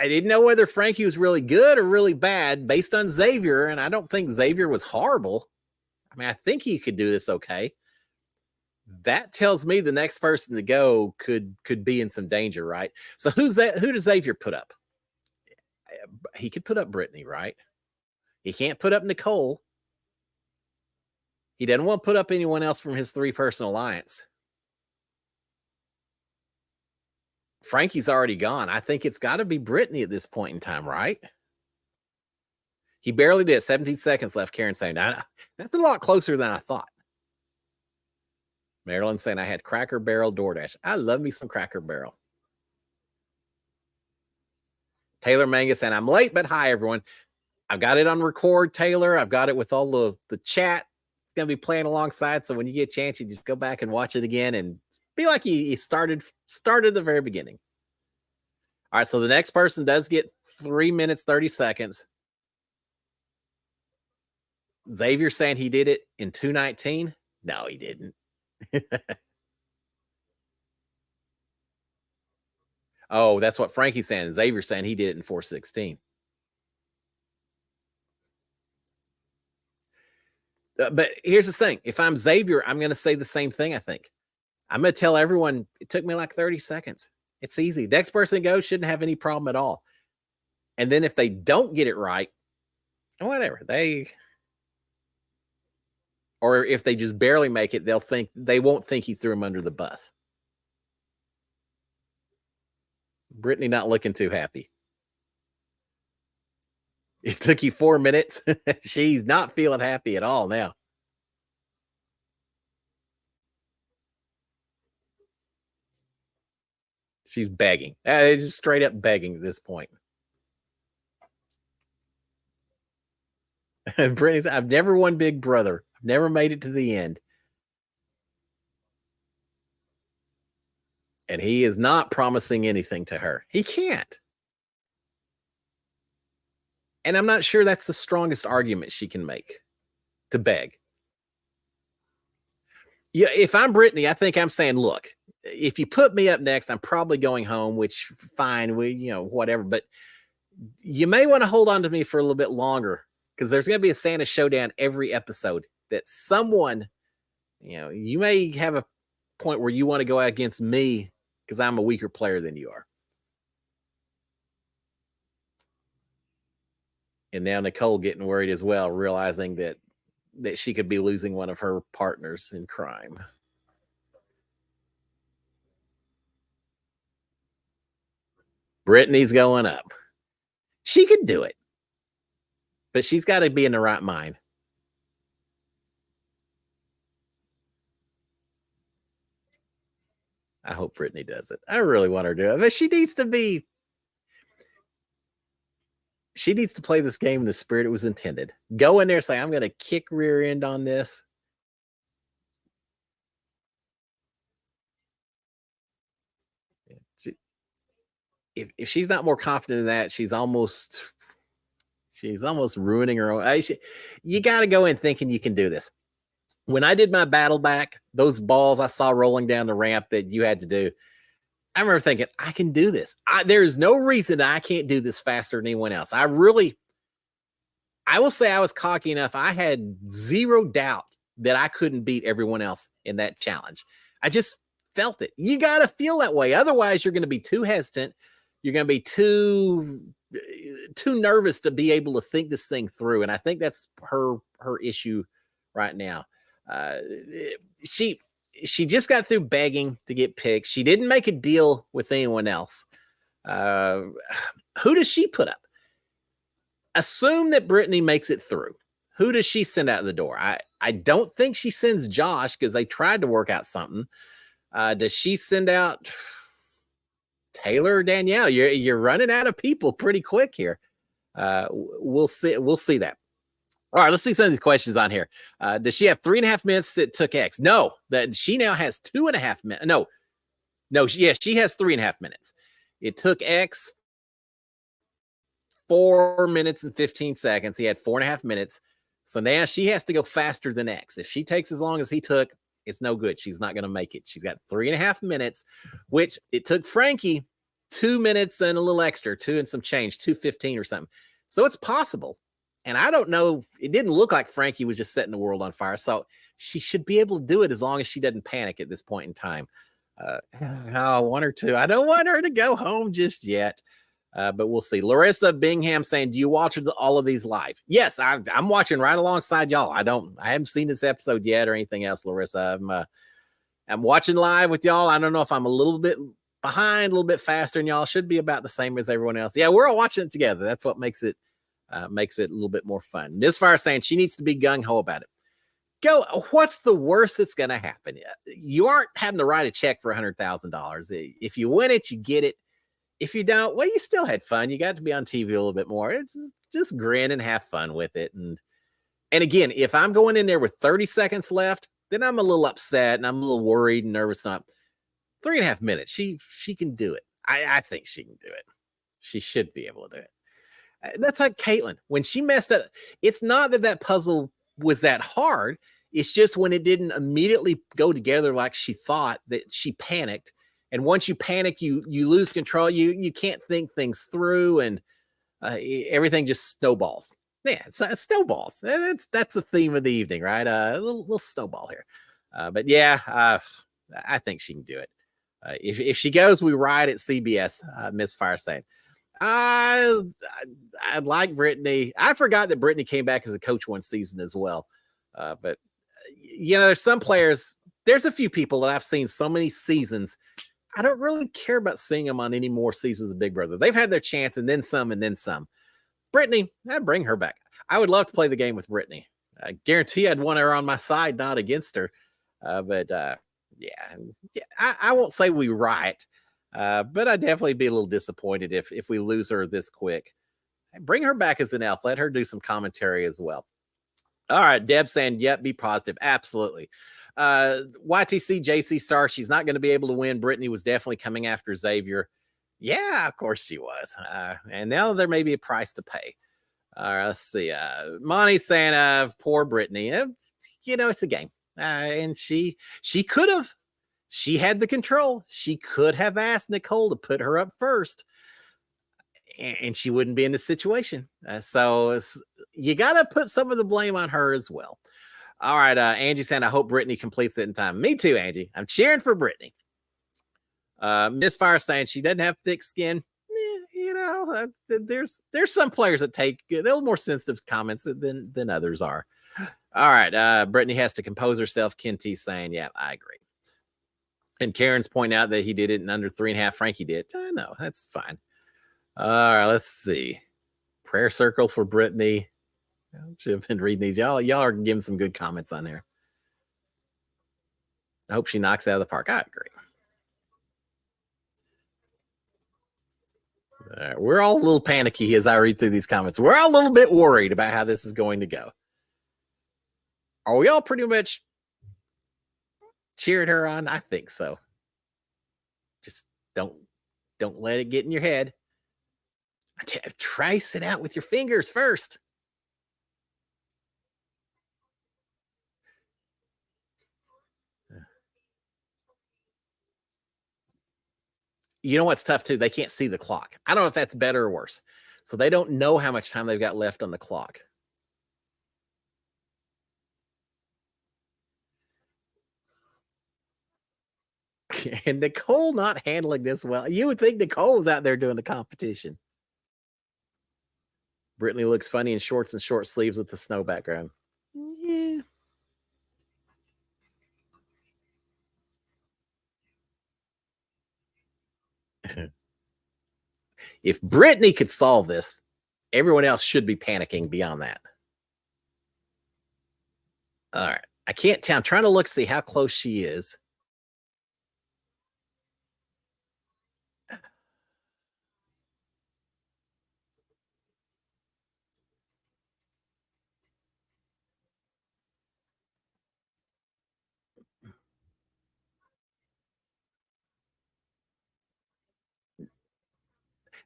I didn't know whether Frankie was really good or really bad based on Xavier, and I don't think Xavier was horrible. I mean, I think he could do this okay. That tells me the next person to go could be in some danger, right? So who's that? Who does Xavier put up? He could put up Brittany, right? He can't put up Nicole. He doesn't want to put up anyone else from his 3-person alliance. Frankie's already gone. I think it's got to be Brittany at this point in time, right? He barely did. 17 seconds left. Karen saying, that's a lot closer than I thought. Marilyn saying, I had Cracker Barrel DoorDash. I love me some Cracker Barrel. Taylor Manga saying, I'm late, but hi, everyone. I've got it on record, Taylor. I've got it with all the chat. It's going to be playing alongside. So when you get a chance, you just go back and watch it again and be like you started at the very beginning. All right, so the next person does get 3 minutes, 30 seconds. Xavier saying he did it in 2:19. No, he didn't. Oh, that's what Frankie's saying. Xavier's saying he did it in 4:16. But here's the thing. If I'm Xavier, I'm going to say the same thing, I think. I'm going to tell everyone it took me like 30 seconds. It's easy. Next person goes shouldn't have any problem at all. And then if they don't get it right, whatever. Or if they just barely make it, they won't think he threw him under the bus. Brittany not looking too happy. It took you 4 minutes. She's not feeling happy at all now. She's begging. It's just straight up begging at this point. And Brittany's, I've never won Big Brother. I've never made it to the end. And he is not promising anything to her. He can't. And I'm not sure that's the strongest argument she can make to beg. Yeah, if I'm Brittany, I think I'm saying, look, if you put me up next, I'm probably going home, which fine, whatever. But you may want to hold on to me for a little bit longer because there's going to be a Santa showdown every episode that someone, you may have a point where you want to go against me because I'm a weaker player than you are. And now Nicole getting worried as well, realizing that she could be losing one of her partners in crime. Brittany's going up. She could do it. But she's got to be in the right mind. I hope Brittany does it. I really want her to do it. But she needs to play this game in the spirit it was intended. Go in there and say, I'm going to kick rear end on this. If she's not more confident in that, she's almost ruining her own. You got to go in thinking you can do this. When I did my battle back, those balls I saw rolling down the ramp that you had to do, I remember thinking, I can do this. There is no reason I can't do this faster than anyone else. I will say I was cocky enough. I had zero doubt that I couldn't beat everyone else in that challenge. I just felt it. You got to feel that way. Otherwise, you're going to be too hesitant. You're going to be too nervous to be able to think this thing through. And I think that's her issue right now. She just got through begging to get picked. She didn't make a deal with anyone else. Who does she put up? Assume that Brittany makes it through. Who does she send out the door? I don't think she sends Josh because they tried to work out something. Does she send out Taylor or Danielle? You're running out of people pretty quick here. We'll see that. All right, let's see some of these questions on here. Does she have 3.5 minutes that took X? No, that she now has 2.5 minutes. No, she has 3.5 minutes. It took X 4 minutes and 15 seconds. He had 4.5 minutes. So now she has to go faster than X. If she takes as long as he took, it's no good. She's not going to make it. She's got 3.5 minutes, which it took Frankie 2 minutes and a little extra, 2 and some change, 2:15 or something. So it's possible. And I don't know. It didn't look like Frankie was just setting the world on fire. So she should be able to do it as long as she doesn't panic at this point in time. I want her to. I don't want her to go home just yet. But we'll see. Larissa Bingham saying, do you watch all of these live? Yes, I'm watching right alongside y'all. I haven't seen this episode yet or anything else, Larissa. I'm watching live with y'all. I don't know if I'm a little bit behind, a little bit faster, and y'all should be about the same as everyone else. Yeah, we're all watching it together. That's what makes it a little bit more fun. Miss Fire saying she needs to be gung-ho about it. Go, what's the worst that's going to happen? You aren't having to write a check for $100,000. If you win it, you get it. If you don't, well, you still had fun. You got to be on TV a little bit more. It's just grin and have fun with it. And again, if I'm going in there with 30 seconds left, then I'm a little upset and I'm a little worried and nervous. Not 3.5 minutes. She can do it. I think she can do it. She should be able to do it. That's like Caitlin. When she messed up, it's not that puzzle was that hard. It's just when it didn't immediately go together like she thought, that she panicked. And once you panic, you lose control. You can't think things through, and everything just snowballs. Yeah, it's snowballs. That's the theme of the evening, right? A little snowball here. But yeah, I think she can do it. If she goes, we ride at CBS. Miss Fire saying, I like Brittany. I forgot that Brittany came back as a coach one season as well. But there's some players. There's a few people that I've seen so many seasons. I don't really care about seeing them on any more seasons of Big Brother. They've had their chance, and then some, and then some. Brittany, I'd bring her back. I would love to play the game with Brittany. I guarantee I'd want her on my side, not against her. But I won't say we riot, but I'd definitely be a little disappointed if we lose her this quick. Bring her back as an elf. Let her do some commentary as well. All right, Deb saying, yep, be positive. Absolutely. YTC JC Star, she's not going to be able to win. Brittany was definitely coming after Xavier. Yeah, of course she was. And now there may be a price to pay. All right, let's see. Monty saying, poor Brittany. It's a game. And she could have. She had the control. She could have asked Nicole to put her up first, and she wouldn't be in this situation. So you got to put some of the blame on her as well. All right, Angie saying, I hope Brittany completes it in time. Me too, Angie. I'm cheering for Brittany. Miss Fire saying she doesn't have thick skin. There's some players that take a little more sensitive comments than others are. All right, Brittany has to compose herself. Kenty saying, yeah, I agree. And Karen's pointing out that he did it in under 3.5. Frankie did. No, that's fine. All right, let's see. Prayer circle for Brittany. I should have been reading these. Y'all are giving some good comments on there. I hope she knocks out of the park. I agree. All right, we're all a little panicky as I read through these comments. We're all a little bit worried about how this is going to go. Are we all pretty much cheering her on? I think so. Just don't let it get in your head. Trace it out with your fingers first. You know what's tough too? They can't see the clock. I don't know if that's better or worse. So they don't know how much time they've got left on the clock. And Nicole not handling this well. You would think Nicole's out there doing the competition. Brittany looks funny in shorts and short sleeves with the snow background. Yeah. If Brittany could solve this, everyone else should be panicking beyond that. All right. I can't tell. I'm trying to see how close she is.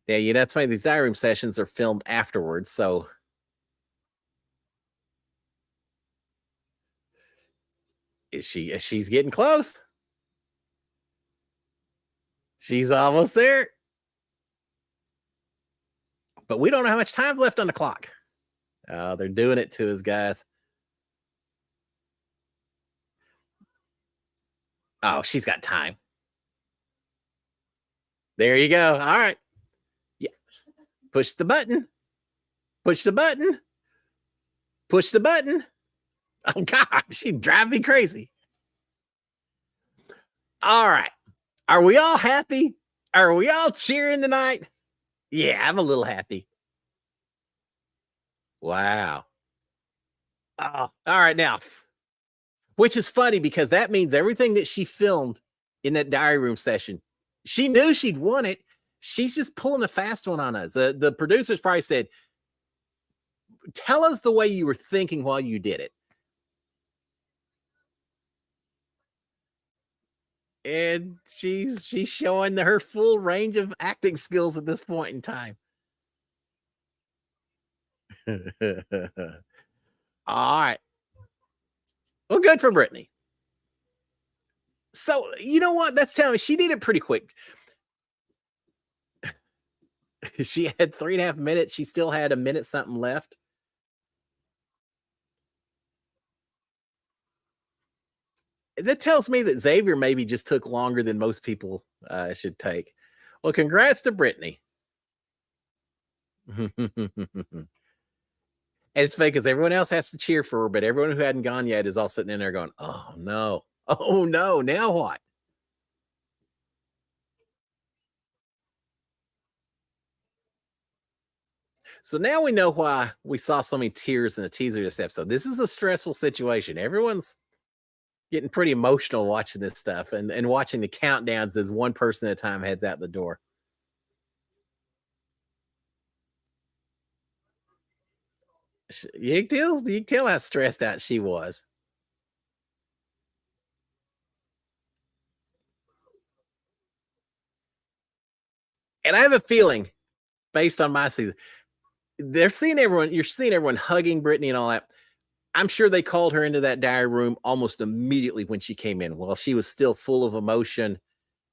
Yeah, that's why these diary room sessions are filmed afterwards. So she's getting close. She's almost there. But we don't know how much time's left on the clock. They're doing it to us, guys. Oh, she's got time. There you go. All right. Yeah. Push the button. Push the button. Push the button. Oh, God. She'd drive me crazy. All right. Are we all happy? Are we all cheering tonight? Yeah, I'm a little happy. Wow. Oh, all right. Now, which is funny because that means everything that she filmed in that diary room session, she knew she'd won it. She's just pulling a fast one on us. The producers probably said, tell us the way you were thinking while you did it. And she's showing her full range of acting skills at this point in time. All right. Well, good for Brittany. So, you know what? That's telling me she did it pretty quick. She had 3.5 minutes. She still had a minute something left. That tells me that Xavier maybe just took longer than most people should take. Well, congrats to Brittany. And it's fake because everyone else has to cheer for her, but everyone who hadn't gone yet is all sitting in there going, oh no, now what? So now we know why we saw so many tears in the teaser this episode. This is a stressful situation. Everyone's getting pretty emotional watching this stuff and watching the countdowns as one person at a time heads out the door. You can tell how stressed out she was. And I have a feeling, based on my season, you're seeing everyone hugging Brittany and all that. I'm sure they called her into that diary room almost immediately when she came in. Well, she was still full of emotion.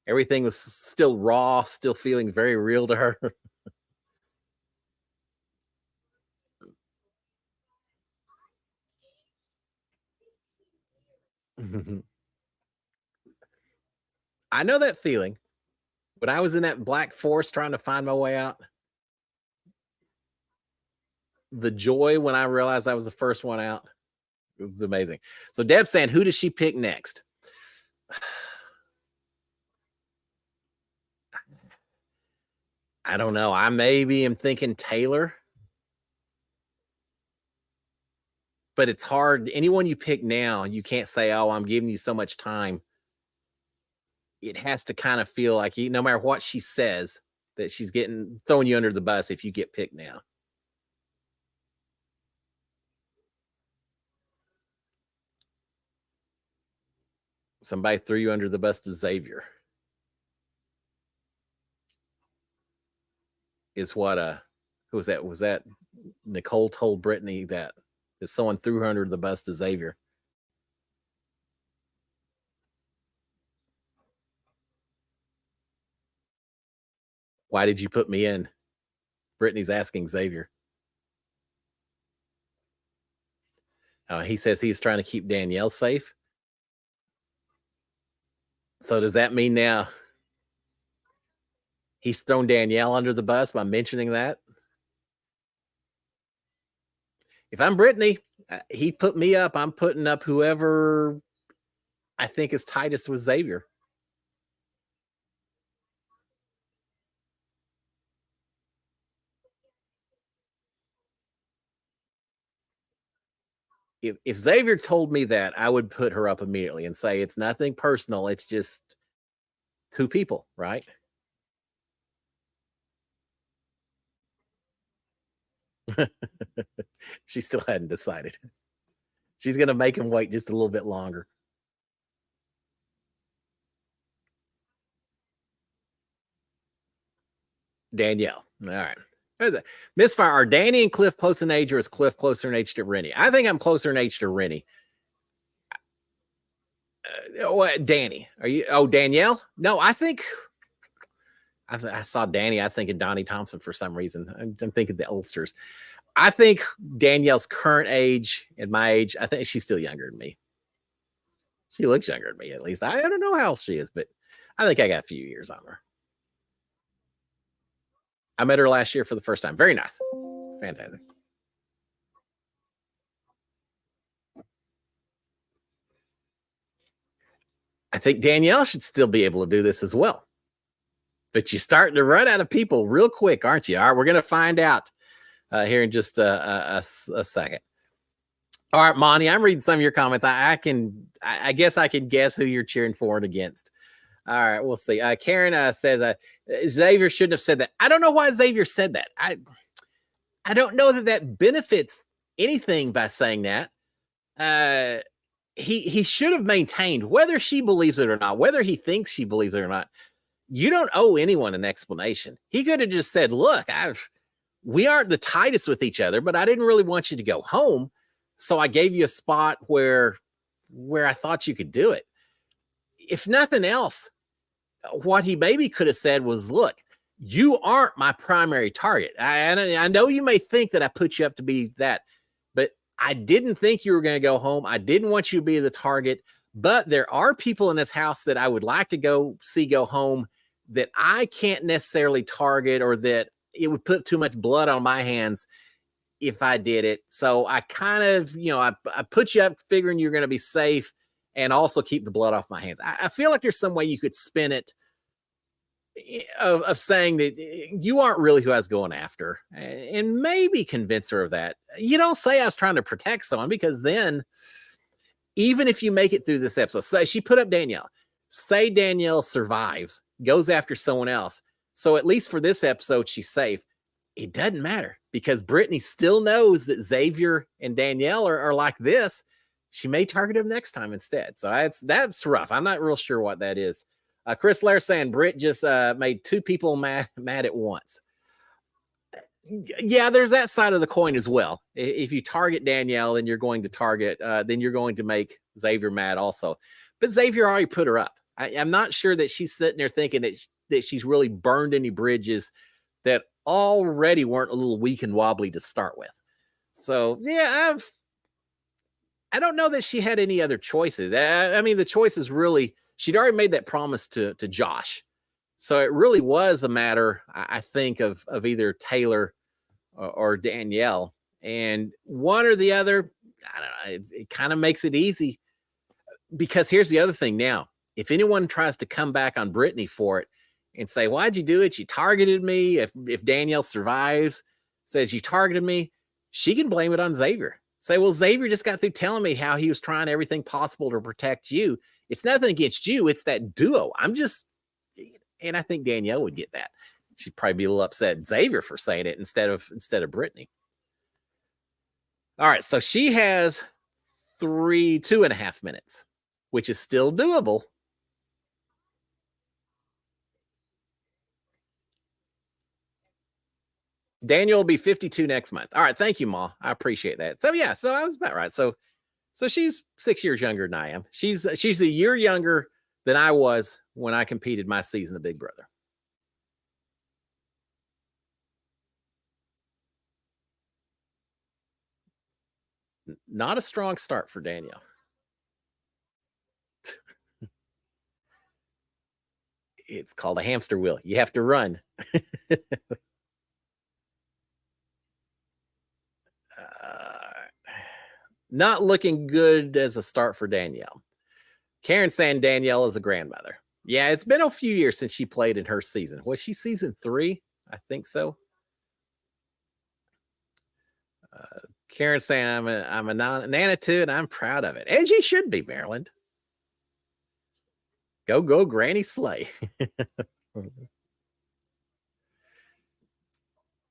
Everything was still raw, still feeling very real to her. I know that feeling. When I was in that black forest trying to find my way out, the joy when I realized I was the first one out, it was amazing. So Deb's saying, who does she pick next? I don't know. I maybe am thinking Taylor. But it's hard. Anyone you pick now, you can't say, oh, I'm giving you so much time. It has to kind of feel like no matter what she says, that she's throwing you under the bus if you get picked now. Somebody threw you under the bus to Xavier. Is what who was that? Was that Nicole told Brittany that someone threw her under the bus to Xavier? Why did you put me in? Brittany's asking Xavier. He says he's trying to keep Danielle safe. So does that mean now he's thrown Danielle under the bus by mentioning that? If I'm Brittany, he put me up. I'm putting up whoever I think is tightest with Xavier. If Xavier told me that, I would put her up immediately and say it's nothing personal. It's just two people, right? She still hadn't decided. She's going to make him wait just a little bit longer. Danielle. All right. Misfire, are Danny and Cliff close in age, or is Cliff closer in age to Rennie? I think I'm closer in age to Rennie. Danny. Are you? Oh, Danielle? No, I think I saw Danny. I was thinking Donnie Thompson for some reason. I'm thinking the Ulsters. I think Danielle's current age and my age, I think she's still younger than me. She looks younger than me, at least. I don't know how old she is, but I think I got a few years on her. I met her last year for the first time. Very nice. Fantastic. I think Danielle should still be able to do this as well. But you're starting to run out of people real quick, aren't you? All right, we're going to find out here in just a second. All right, Monty, I'm reading some of your comments. I guess I can guess who you're cheering for and against. All right, we'll see. Karen says Xavier shouldn't have said that. I don't know why Xavier said that. I don't know that benefits anything by saying that. He should have maintained, whether she believes it or not, whether he thinks she believes it or not. You don't owe anyone an explanation. He could have just said, look, we aren't the tightest with each other, but I didn't really want you to go home. So I gave you a spot where I thought you could do it. If nothing else, what he maybe could have said was, look, you aren't my primary target. I know you may think that I put you up to be that, but I didn't think you were going to go home. I didn't want you to be the target, but there are people in this house that I would like to go home that I can't necessarily target, or that it would put too much blood on my hands if I did it. So I kind of, I put you up figuring you're going to be safe and also keep the blood off my hands. I feel like there's some way you could spin it of saying that you aren't really who I was going after, and maybe convince her of that. You don't say I was trying to protect someone, because then even if you make it through this episode, say she put up Danielle, say Danielle survives, goes after someone else. So at least for this episode, she's safe. It doesn't matter, because Brittany still knows that Xavier and Danielle are like this. She may target him next time instead. So that's rough. I'm not real sure what that is. Chris Lair saying Britt just made two people mad at once. Yeah, there's that side of the coin as well. If you target Danielle, then you're going to make Xavier mad also. But Xavier already put her up. I'm not sure that she's sitting there thinking that she's really burned any bridges that already weren't a little weak and wobbly to start with. So yeah, I don't know that she had any other choices. I mean, the choices really, she'd already made that promise to Josh. So it really was a matter, I think, of either Taylor or Danielle, and one or the other. I don't know. It kind of makes it easy, because here's the other thing. Now, if anyone tries to come back on Brittany for it and say, why'd you do it? You targeted me. If Danielle survives, says you targeted me, she can blame it on Xavier. Say, well, Xavier just got through telling me how he was trying everything possible to protect you. It's nothing against you. It's that duo. And I think Danielle would get that. She'd probably be a little upset at Xavier for saying it instead of Brittany. All right. So she has 2.5 minutes, which is still doable. Daniel will be 52 next month. All right. Thank you, Ma. I appreciate that. So yeah, so I was about right. So she's 6 years younger than I am. She's a year younger than I was when I competed my season of Big Brother. Not a strong start for Danielle. It's called a hamster wheel. You have to run. Not looking good as a start for Danielle. Karen saying Danielle is a grandmother. Yeah, it's been a few years since she played in her season. Was she season 3? I think so. Karen saying I'm a nana too, and I'm proud of it. As you should be, Maryland. Go, Granny Slay.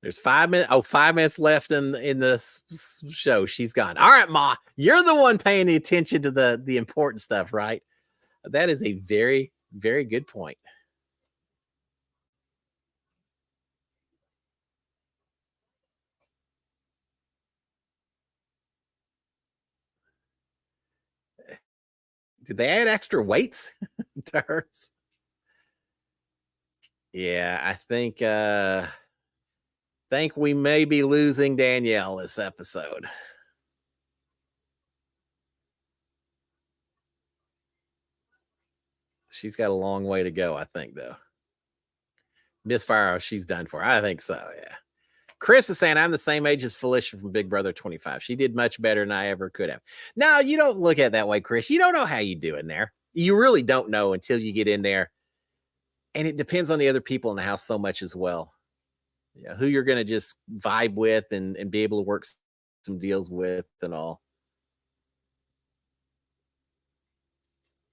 There's 5 minutes. 5 minutes left in the show. She's gone. All right, Ma, you're the one paying the attention to the important stuff, right? That is a very, very good point. Did they add extra weights to hers? Yeah, I think we may be losing Danielle this episode. She's got a long way to go, I think, though. Miss Fire, she's done for. I think so, yeah. Chris is saying, I'm the same age as Felicia from Big Brother 25. She did much better than I ever could have. Now, you don't look at it that way, Chris. You don't know how you do in there. You really don't know until you get in there. And it depends on the other people in the house so much as well. Yeah, who you're going to just vibe with and be able to work some deals with and all.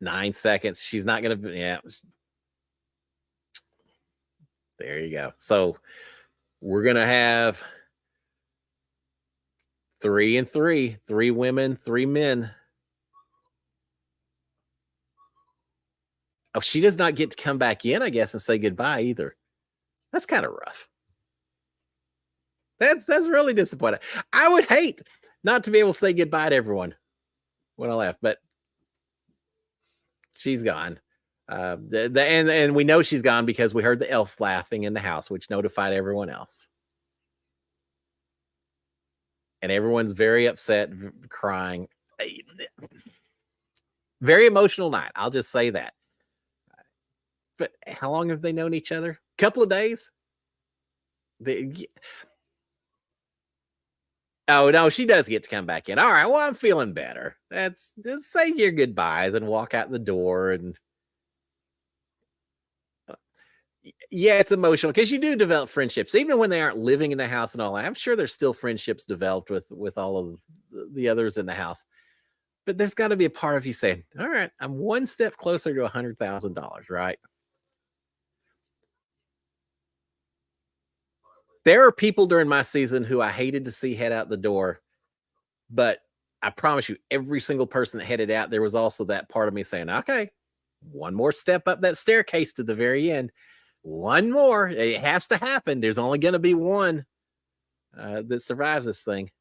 9 seconds. She's not going to be, yeah. There you go. So we're going to have 3 and 3, 3 women, 3 men. Oh, she does not get to come back in, I guess, and say goodbye either. That's kind of rough. That's really disappointing. I would hate not to be able to say goodbye to everyone when I left, but she's gone. And we know she's gone because we heard the elf laughing in the house, which notified everyone else. And everyone's very upset, crying. Very emotional night. I'll just say that. But how long have they known each other? A couple of days? Oh, no, she does get to come back in. All right, well, I'm feeling better. Just say your goodbyes and walk out the door. And yeah, it's emotional because you do develop friendships, even when they aren't living in the house and all that. I'm sure there's still friendships developed with all of the others in the house. But there's got to be a part of you saying, all right, I'm one step closer to $100,000, right? There are people during my season who I hated to see head out the door, but I promise you, every single person that headed out, there was also that part of me saying, okay, one more step up that staircase to the very end. One more. It has to happen. There's only going to be one that survives this thing.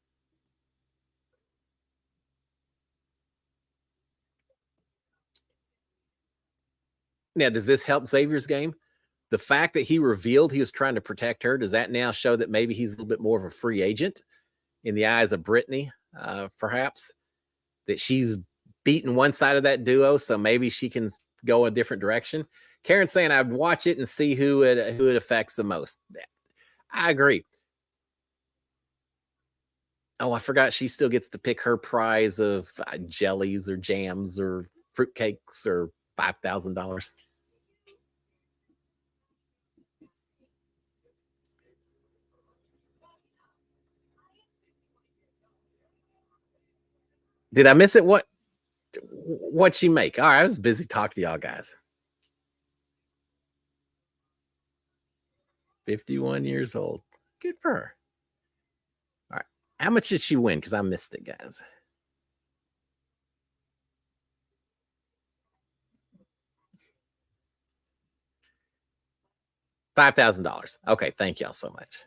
Now, does this help Xavier's game? The fact that he revealed he was trying to protect her, does that now show that maybe he's a little bit more of a free agent in the eyes of Brittany, perhaps? That she's beaten one side of that duo, so maybe she can go a different direction. Karen's saying I'd watch it and see who it affects the most. I agree. Oh, I forgot she still gets to pick her prize of jellies or jams or fruitcakes or $5,000. Did I miss it? What'd she make? All right, I was busy talking to y'all guys. 51 years old. Good for her. All right. How much did she win? Because I missed it, guys. $5,000. Okay, thank y'all so much.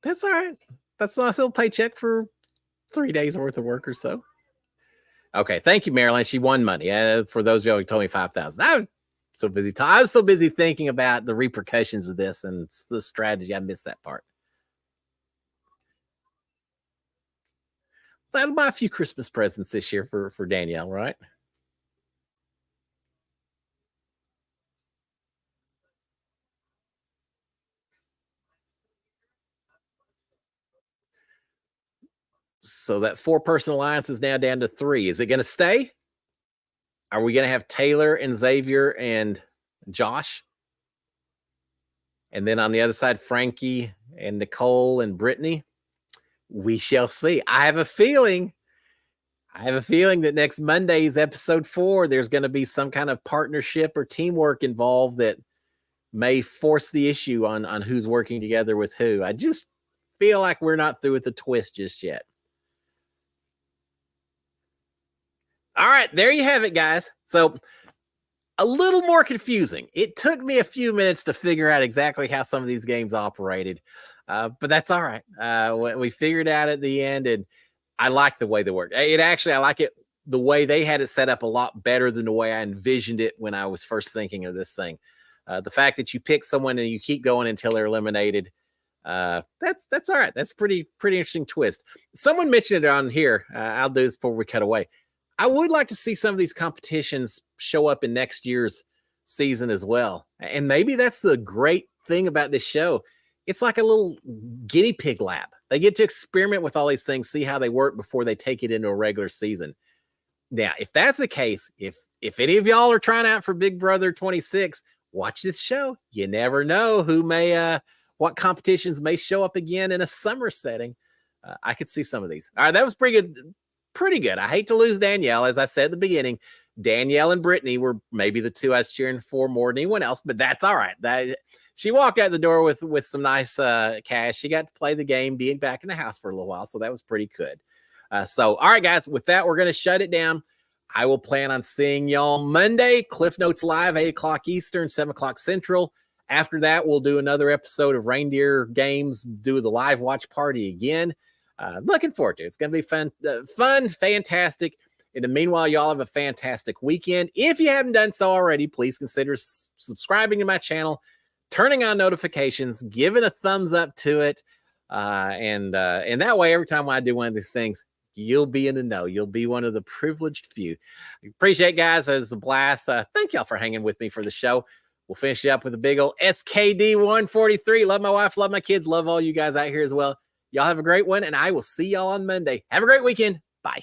That's all right. That's a nice little paycheck for 3 days worth of work or so. Okay, thank you, Marilyn. She won money. For those of you who told me 5,000, I was so busy. I was so busy thinking about the repercussions of this and the strategy. I missed that part. That'll buy a few Christmas presents this year for Danielle, right? So that 4-person alliance is now down to 3. Is it going to stay? Are we going to have Taylor and Xavier and Josh? And then on the other side, Frankie and Nicole and Brittany? We shall see. I have a feeling that next Monday's episode 4, there's going to be some kind of partnership or teamwork involved that may force the issue on who's working together with who. I just feel like we're not through with the twist just yet. All right, there you have it, guys. So a little more confusing. It took me a few minutes to figure out exactly how some of these games operated, but that's all right. We figured out at the end, and I like the way they work. I like it the way they had it set up a lot better than the way I envisioned it when I was first thinking of this thing. The fact that you pick someone and you keep going until they're eliminated, that's all right. That's pretty interesting twist. Someone mentioned it on here. I'll do this before we cut away. I would like to see some of these competitions show up in next year's season as well. And maybe that's the great thing about this show. It's like a little guinea pig lab. They get to experiment with all these things, see how they work before they take it into a regular season. Now, if that's the case, if any of y'all are trying out for Big Brother 26, watch this show. You never know who may, what competitions may show up again in a summer setting. I could see some of these. All right, that was pretty good. Pretty good. I hate to lose Danielle. As I said at the beginning, Danielle and Brittany were maybe the two I was cheering for more than anyone else, but that's all right. She walked out the door with some nice cash. She got to play the game, being back in the house for a little while, so that was pretty good. So, all right, guys, with that, we're going to shut it down. I will plan on seeing y'all Monday. Cliff Notes Live, 8 o'clock Eastern, 7 o'clock Central. After that, we'll do another episode of Reindeer Games, do the live watch party again. Looking forward to it. It's going to be fun, fantastic. In the meanwhile, y'all have a fantastic weekend. If you haven't done so already, please consider subscribing to my channel, turning on notifications, giving a thumbs up to it. And that way, every time I do one of these things, you'll be in the know. You'll be one of the privileged few. Appreciate it, guys. It was a blast. Thank y'all for hanging with me for the show. We'll finish up with a big old SKD 143. Love my wife, love my kids, love all you guys out here as well. Y'all have a great one, and I will see y'all on Monday. Have a great weekend. Bye.